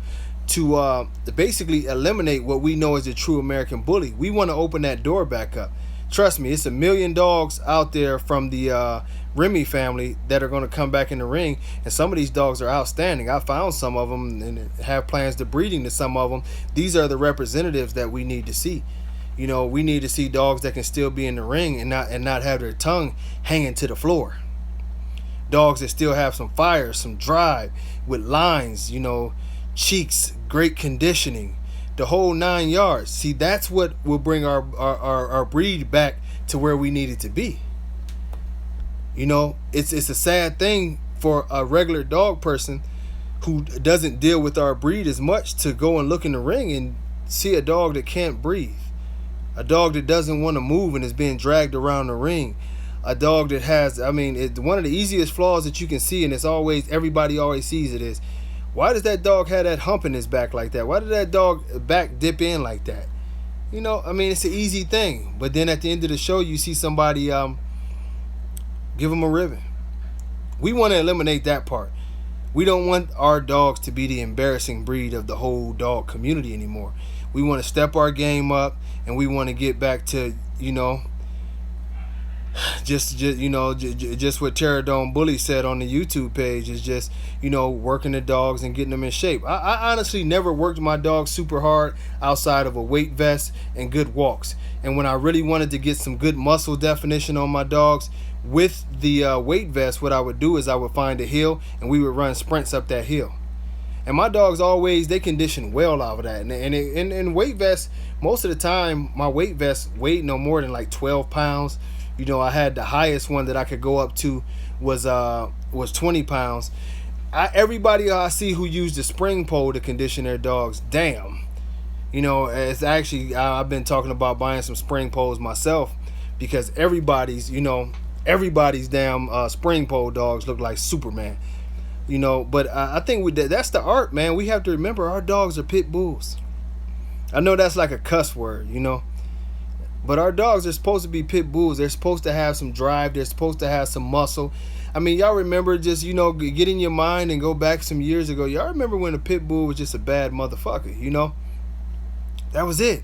to basically eliminate what we know as a true American Bully. We want to open that door back up. Trust me, it's 1 million dogs out there from the Remy family that are going to come back in the ring, and some of these dogs are outstanding. I found some of them and have plans to breeding to some of them. These are the representatives that we need to see. We need to see dogs that can still be in the ring and not have their tongue hanging to the floor. Dogs that still have some fire, some drive, with lines, cheeks, great conditioning, the whole 9 yards. See, that's what will bring our breed back to where we need it to be. It's a sad thing for a regular dog person who doesn't deal with our breed as much to go and look in the ring and see a dog that can't breathe, a dog that doesn't want to move and is being dragged around the ring, a dog that has, one of the easiest flaws that you can see, and everybody always sees it, is, why does that dog have that hump in his back like that? Why did that dog back dip in like that? It's an easy thing. But then at the end of the show, you see somebody give him a ribbon. We want to eliminate that part. We don't want our dogs to be the embarrassing breed of the whole dog community anymore. We want to step our game up, and we want to get back to, just what Terradome Bully said on the YouTube page, is just, working the dogs and getting them in shape. I honestly never worked my dogs super hard outside of a weight vest and good walks. And when I really wanted to get some good muscle definition on my dogs, with the weight vest, what I would do is I would find a hill and we would run sprints up that hill. And my dogs always, they condition well out of that. And weight vests, most of the time, my weight vest weighed no more than like 12 pounds. You know, I had the highest one that I could go up to was 20 pounds. Everybody I see who used the spring pole to condition their dogs, damn. You know, it's actually, I've been talking about buying some spring poles myself, because everybody's damn spring pole dogs look like Superman. You know, but I think that's the art, man. We have to remember our dogs are pit bulls. I know that's like a cuss word, you know, but our dogs are supposed to be pit bulls. They're supposed to have some drive. They're supposed to have some muscle. I mean, y'all remember, just, you know, get in your mind and go back some years ago. Y'all remember when a pit bull was just a bad motherfucker, you know? That was it.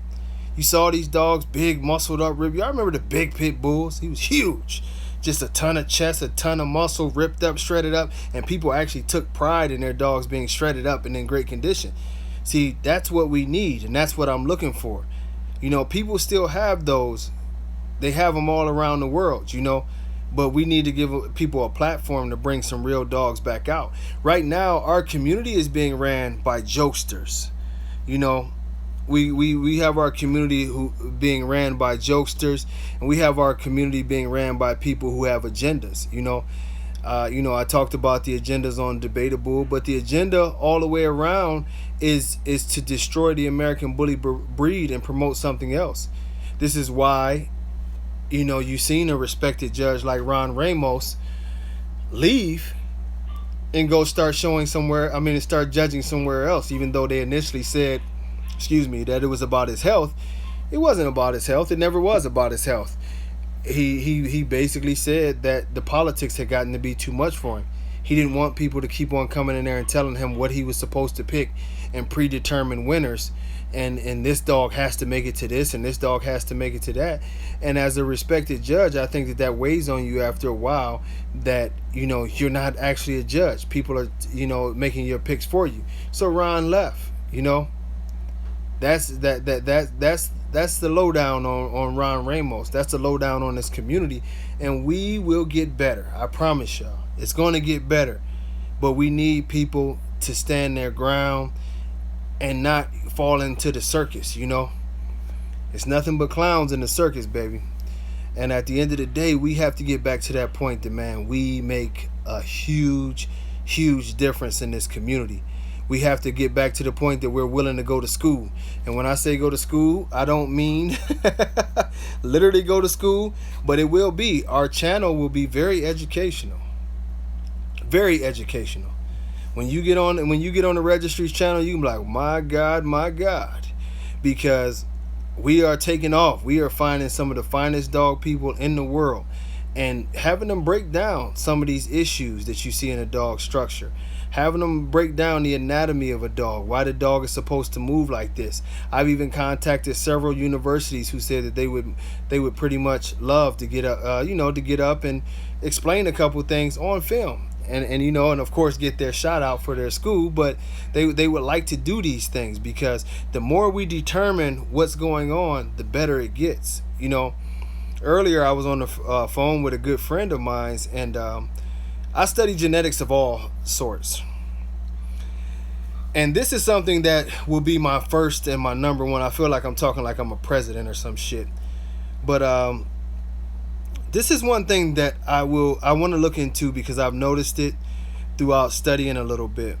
You saw these dogs, big, muscled up, ripped. Y'all remember the big pit bulls? He was huge. Just a ton of chest, a ton of muscle, ripped up, shredded up. And people actually took pride in their dogs being shredded up and in great condition. See, that's what we need, and that's what I'm looking for. You know, people still have those. They have them all around the world, you know. But we need to give people a platform to bring some real dogs back out. Right now, our community is being ran by jokesters. You know, we have our community being ran by jokesters, and we have our community being ran by people who have agendas. You know, I talked about the agendas on Debatable, but the agenda all the way around is to destroy the American bully breed and promote something else. This is why, you know, you've seen a respected judge like Ron Ramos leave and go start showing somewhere. I mean, start judging somewhere else, even though they initially said, that it was about his health. It wasn't about his health. It never was about his health. He basically said that the politics had gotten to be too much for him. He didn't want people to keep on coming in there and telling him what he was supposed to pick and predetermined winners. And this dog has to make it to this, and this dog has to make it to that. And as a respected judge, I think that weighs on you after a while, that, you know, you're not actually a judge. People are, you know, making your picks for you. So Ron left, you know. That's the lowdown on Ron Ramos. That's the lowdown on this community. And we will get better. I promise y'all. It's going to get better. But we need people to stand their ground and not fall into the circus, you know. It's nothing but clowns in the circus, baby. And at the end of the day, we have to get back to that point that, man, we make a huge, huge difference in this community. We have to get back to the point that we're willing to go to school. And when I say go to school, I don't mean literally go to school, but it will be. Our channel will be very educational. Very educational. When you get on the Registry's channel, you can be like, my God, because we are taking off. We are finding some of the finest dog people in the world and having them break down some of these issues that you see in a dog structure. Having them break down the anatomy of a dog, why the dog is supposed to move like this. I've even contacted several universities who said that they would pretty much love to get up and explain a couple things on film. And you know, and of course get their shout out for their school, but they would like to do these things, because the more we determine what's going on, the better it gets. You know, earlier I was on the phone with a good friend of mine, and I study genetics of all sorts. And this is something that will be my first and my number one. I feel like I'm talking like I'm a president or some shit. But this is one thing that I want to look into, because I've noticed it throughout studying a little bit.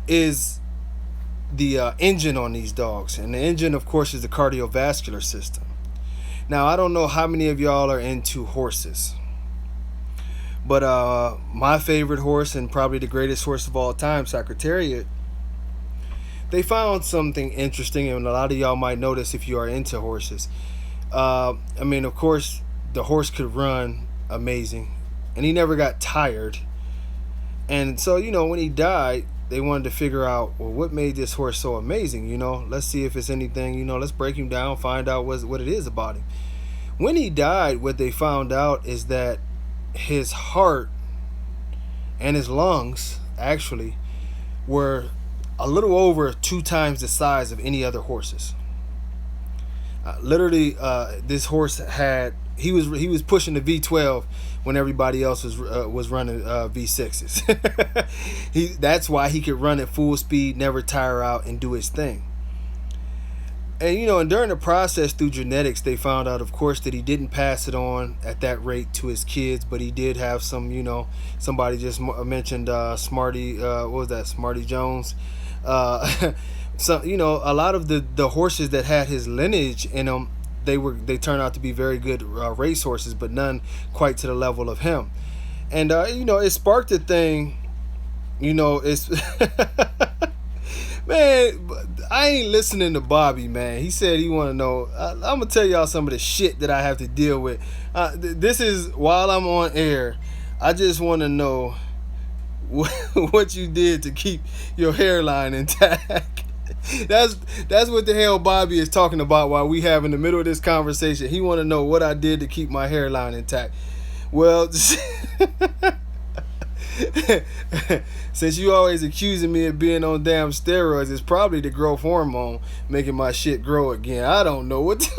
Is the engine on these dogs. And the engine, of course, is the cardiovascular system. Now, I don't know how many of y'all are into horses. But my favorite horse, and probably the greatest horse of all time, Secretariat, they found something interesting, and a lot of y'all might notice if you are into horses. I mean, of course, the horse could run amazing, and he never got tired. And so, you know, when he died, they wanted to figure out, well, what made this horse so amazing? You know, let's see if it's anything, you know, let's break him down, find out what it is about him. When he died, what they found out is that his heart and his lungs actually were a little over 2 times the size of any other horses. Literally, this horse he was pushing the V12 when everybody else was running V6s. That's why he could run at full speed, never tire out, and do his thing. And and during the process through genetics, they found out, of course, that he didn't pass it on at that rate to his kids, but he did have some. Somebody just mentioned Smarty. What was that? Smarty Jones. So a lot of the horses that had his lineage in them, they turned out to be very good race horses, but none quite to the level of him. And it sparked a thing. It's man, I ain't listening to Bobby, man. He said he want to know. I'm gonna tell y'all some of the shit that I have to deal with. This is while I'm on air. I just want to know what you did to keep your hairline intact. That's what the hell Bobby is talking about while we have in the middle of this conversation. He want to know what I did to keep my hairline intact. Well, since you always accusing me of being on damn steroids, it's probably the growth hormone making my shit grow again. I don't know what.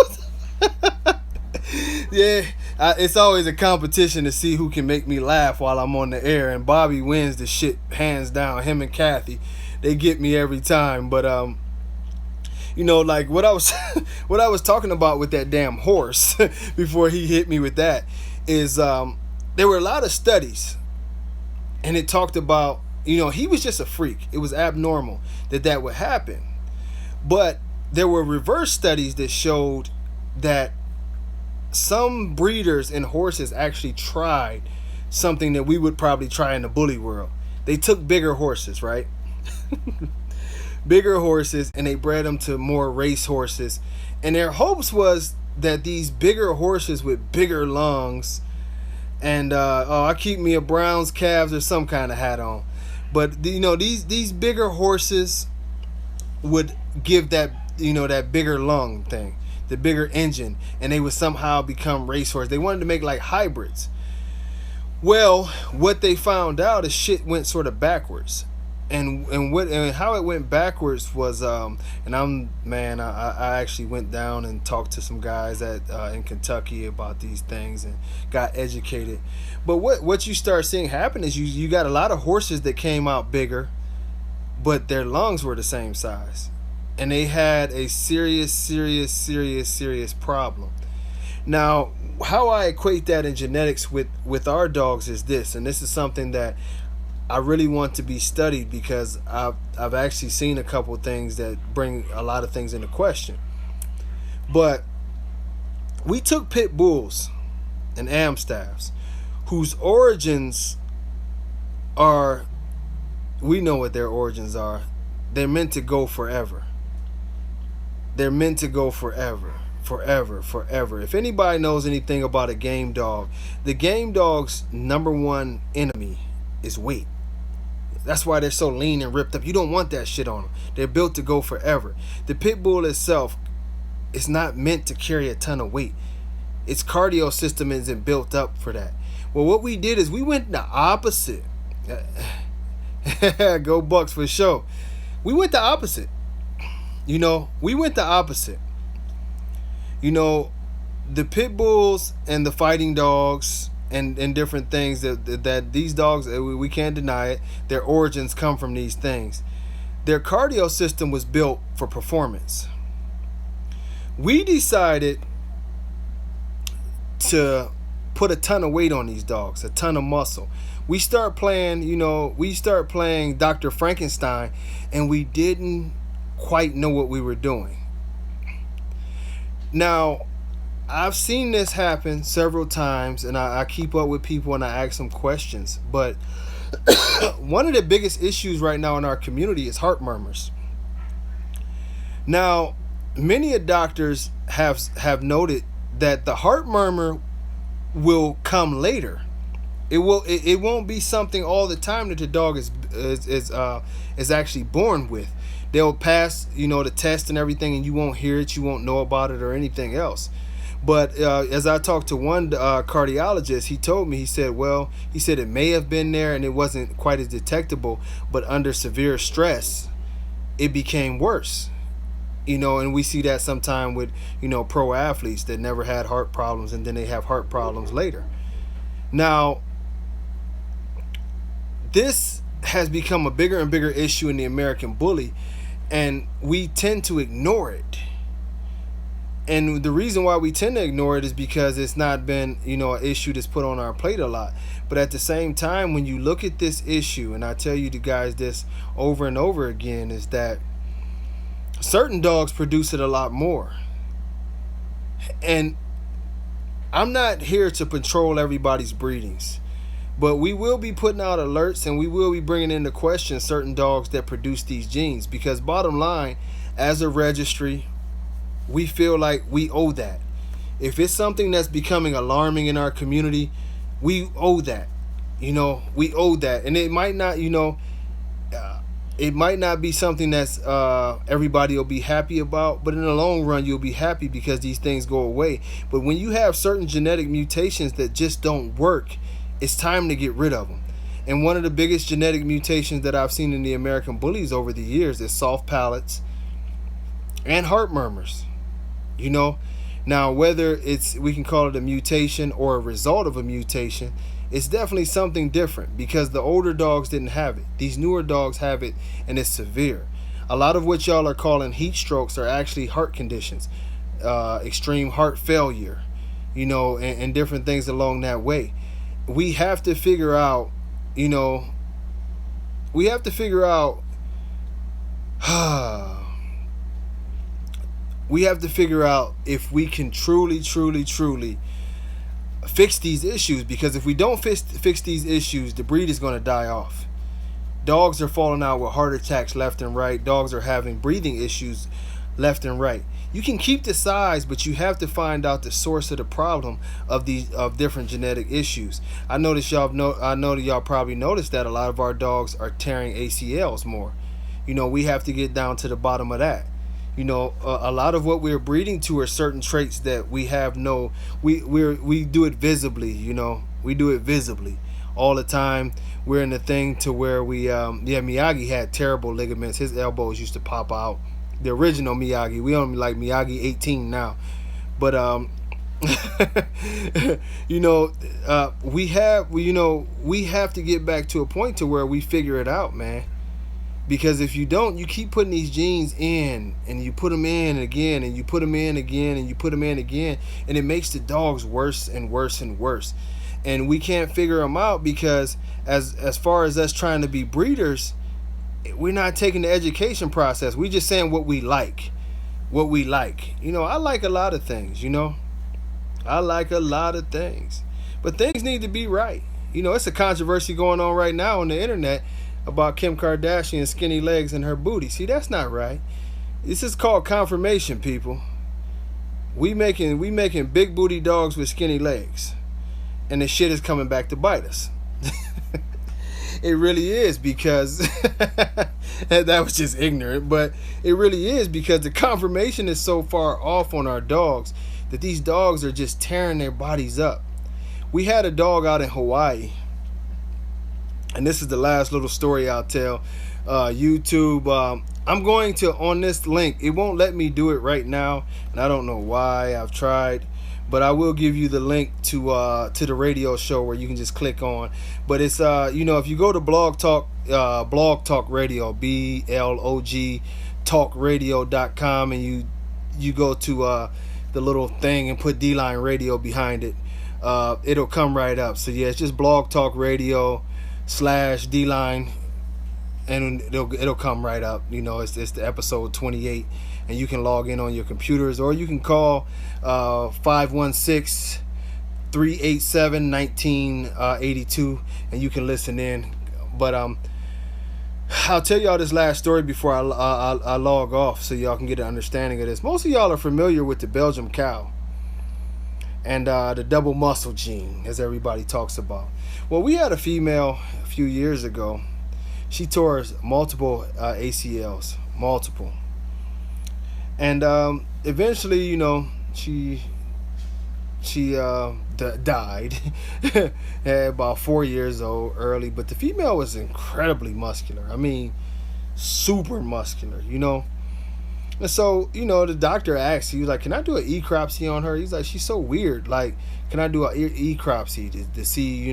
Yeah, it's always a competition to see who can make me laugh while I'm on the air, and Bobby wins the shit hands down. Him and Kathy, they get me every time. But like what I was talking about with that damn horse before he hit me with that is there were a lot of studies, and it talked about he was just a freak. It was abnormal that would happen, but there were reverse studies that showed that some breeders and horses actually tried something that we would probably try in the bully world. They took bigger horses, right? Bigger horses, and they bred them to more race horses, and their hopes was that these bigger horses with bigger lungs and I keep me a Browns calves or some kind of hat on, but these bigger horses would give that that bigger lung thing, the bigger engine, and they would somehow become racehorse. They wanted to make like hybrids. Well, what they found out is shit went sort of backwards, and how it went backwards was I actually went down and talked to some guys in Kentucky about these things and got educated. But what you start seeing happen is you got a lot of horses that came out bigger, but their lungs were the same size, and they had a serious problem. Now, how I equate that in genetics with our dogs is this, and this is something that I really want to be studied, because I've actually seen a couple of things that bring a lot of things into question. But we took pit bulls and Amstaffs, whose origins are, we know what their origins are. They're meant to go forever. They're meant to go forever. If anybody knows anything about a game dog, the game dog's number one enemy is weight. That's why they're so lean and ripped up. You don't want that shit on them. They're built to go forever. The pit bull itself is not meant to carry a ton of weight. Its cardio system isn't built up for that. Well, what we did is we went the opposite. Go Bucks for sure. We went the opposite. We went the opposite. The pit bulls and the fighting dogs and different things that these dogs, we can't deny it, their origins come from these things. Their cardio system was built for performance. We decided to put a ton of weight on these dogs, a ton of muscle. We start playing Dr. Frankenstein, and we didn't quite know what we were doing. Now, I've seen this happen several times, and I keep up with people and I ask them questions. But one of the biggest issues right now in our community is heart murmurs. Now, many doctors have noted that the heart murmur will come later. It won't be something all the time that the dog is actually born with. They'll pass the test and everything, and you won't hear it, you won't know about it or anything else. But as I talked to one cardiologist, he told me, he said it may have been there and it wasn't quite as detectable, but under severe stress, it became worse. And we see that sometime with, pro athletes that never had heart problems, and then they have heart problems later. Now, this has become a bigger and bigger issue in the American bully, and we tend to ignore it. And the reason why we tend to ignore it is because it's not been, an issue that's put on our plate a lot. But at the same time, when you look at this issue, and I tell you guys this over and over again, is that certain dogs produce it a lot more. And I'm not here to control everybody's breedings, but we will be putting out alerts, and we will be bringing into question certain dogs that produce these genes, because bottom line, as a registry, we feel like we owe that. If it's something that's becoming alarming in our community, we owe that. We owe that. And it might not, it might not be something that's everybody will be happy about, but in the long run, you'll be happy because these things go away. But when you have certain genetic mutations that just don't work, it's time to get rid of them. And one of the biggest genetic mutations that I've seen in the American bullies over the years is soft palates and heart murmurs. Now whether we can call it a mutation or a result of a mutation, it's definitely something different, because the older dogs didn't have it. These newer dogs have it, and it's severe. A lot of what y'all are calling heat strokes are actually heart conditions, extreme heart failure, and different things along that way. We have to figure out, we have to figure out if we can truly fix these issues, because if we don't fix these issues, the breed is going to die off. Dogs are falling out with heart attacks left and right. Dogs are having breathing issues left and right. You can keep the size, but you have to find out the source of the problem of different genetic issues. I know that y'all probably noticed that a lot of our dogs are tearing ACLs more. We have to get down to the bottom of that. A lot of what we're breeding to are certain traits that we have we do it visibly. We do it visibly all the time. We're in the thing to where Miyagi had terrible ligaments. His elbows used to pop out. The original Miyagi. We only like Miyagi 18 now, but we have to get back to a point to where we figure it out, man. Because if you don't, you keep putting these genes in, and you put them in again, and you put them in again, and you put them in again, and it makes the dogs worse and worse and worse. And we can't figure them out because as far as us trying to be breeders, we're not taking the education process. We're just saying what we like. I like a lot of things, I like a lot of things. But things need to be right. It's a controversy going on right now on the internet about Kim Kardashian's skinny legs and her booty. See, that's not right. This is called confirmation, people. We making big booty dogs with skinny legs, and the shit is coming back to bite us. It really is, because that was just ignorant, but it really is, because the confirmation is so far off on our dogs that these dogs are just tearing their bodies up. We had a dog out in Hawaii, and this is the last little story I'll tell. YouTube, I'm going to, on this link, it won't let me do it right now, and I don't know why. I've tried, but I will give you the link to the radio show where you can just click on. But it's if you go to Blog Talk Radio, BLOG talkradio.com, and you go to the little thing and put D-Line Radio behind it, it'll come right up. So yeah, it's just Blog Talk Radio /D-Line, and it'll come right up. It's the episode 28, and you can log in on your computers, or you can call 516-387-1982, and you can listen in. But I'll tell y'all this last story before I log off, so y'all can get an understanding of this. Most of y'all are familiar with the Belgian cow and the double muscle gene, as everybody talks about. Well, we had a female a few years ago. She tore multiple ACLs, multiple. And eventually, she died at about 4 years old, early. But the female was incredibly muscular. I mean, super muscular, And so, the doctor asked, he was like, can I do an ecropsy on her? He's like, she's so weird. Like, can I do an ecropsy to see,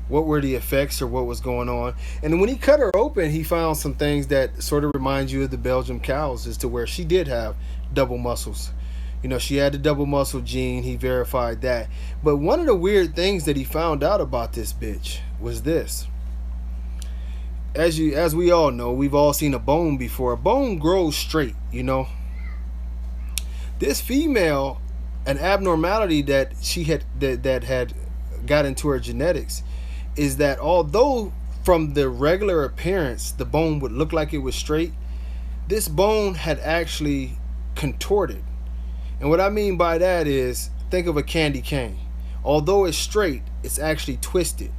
what were the effects or what was going on? And when he cut her open, he found some things that sort of remind you of the Belgian cows, as to where she did have double muscles. She had the double muscle gene. He verified that. But one of the weird things that he found out about this bitch was this. As we all know, we've all seen a bone before. A bone grows straight, This female, an abnormality that she had that had got into her genetics, is that although from the regular appearance the bone would look like it was straight, this bone had actually contorted. And what I mean by that is, think of a candy cane. Although it's straight, it's actually twisted.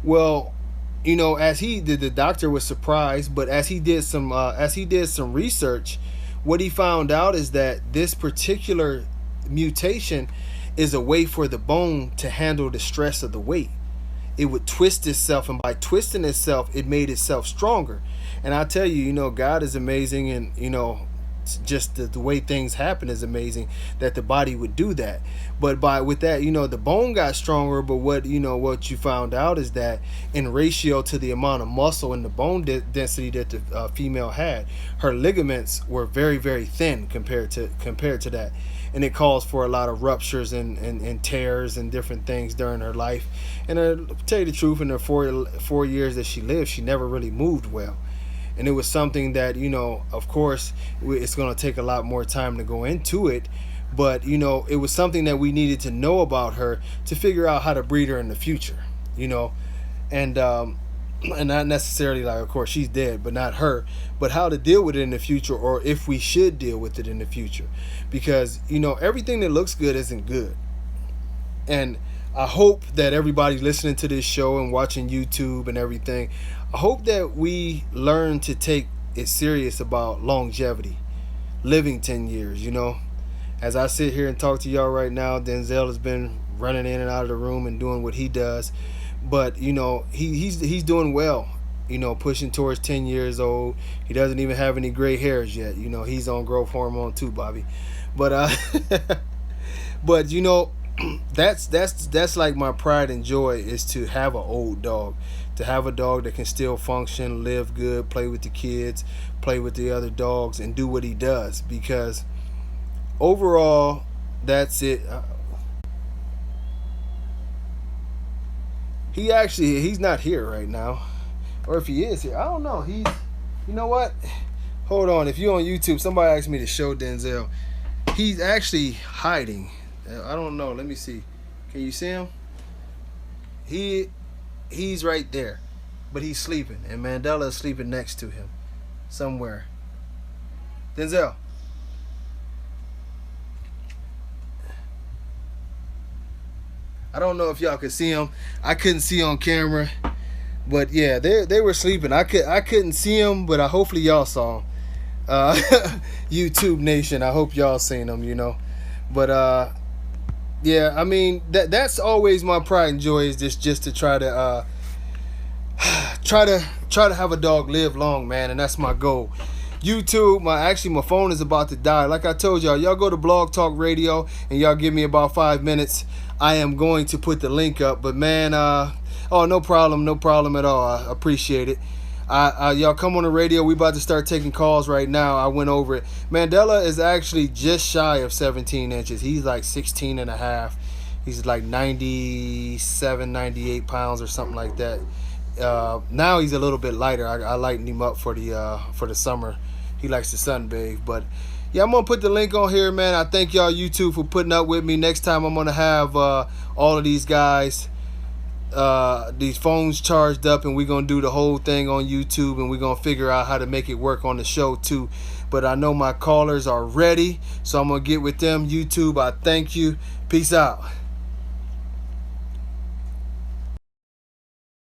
Well, as he did, the doctor was surprised, but as he did some research, what he found out is that this particular mutation is a way for the bone to handle the stress of the weight. It would twist itself, and by twisting itself, it made itself stronger. And I tell you, God is amazing, and just the way things happen is amazing that the body would do that. But with that, the bone got stronger. But what you found out is that in ratio to the amount of muscle and the bone density that the female had, her ligaments were very, very thin compared to that. And it caused for a lot of ruptures and tears and different things during her life. And to tell you the truth, in the 4 years that she lived, she never really moved well. And it was something that, of course, it's going to take a lot more time to go into it. But, it was something that we needed to know about her to figure out how to breed her in the future, And not necessarily like, of course, she's dead, but not her. But how to deal with it in the future, or if we should deal with it in the future. Because, everything that looks good isn't good. And I hope that everybody listening to this show and watching YouTube and everything, I hope that we learn to take it serious about longevity, living 10 years, As I sit here and talk to y'all right now, Denzel has been running in and out of the room and doing what he does. But, he's doing well, pushing towards 10 years old. He doesn't even have any gray hairs yet. He's on growth hormone too, Bobby. But, but, that's like my pride and joy, is to have an old dog. To have a dog that can still function, live good, play with the kids, play with the other dogs, and do what he does. Because overall, that's it. He's not here right now. Or if he is here, I don't know. You know what? Hold on. If you're on YouTube, somebody asked me to show Denzel. He's actually hiding. I don't know. Let me see. Can you see him? He's right there, but he's sleeping, and Mandela is sleeping next to him somewhere. Denzel. I don't know if y'all could see him. I couldn't see on camera, but yeah, they were sleeping. I couldn't see him, but hopefully y'all saw him. YouTube Nation, I hope y'all seen him. But yeah, I mean that's always my pride and joy, is just to try to have a dog live long, man, and that's my goal. YouTube, my phone is about to die. Like I told y'all go to Blog Talk Radio and y'all give me about 5 minutes. I am going to put the link up, but man, no problem at all. I appreciate it. Y'all come on the radio. We about to start taking calls right now. I went over it. Mandela is actually just shy of 17 inches. He's like 16 and a half. He's like 97, 98 pounds or something like that. Now he's a little bit lighter. I lightened him up for the summer. He likes to sunbathe. But yeah, I'm gonna put the link on here, man. I thank y'all YouTube for putting up with me. Next time I'm gonna have all of these guys, these phones charged up, and we're gonna do the whole thing on YouTube, and we're gonna figure out how to make it work on the show too. But I know my callers are ready, so I'm gonna get with them. YouTube, I thank you. Peace out.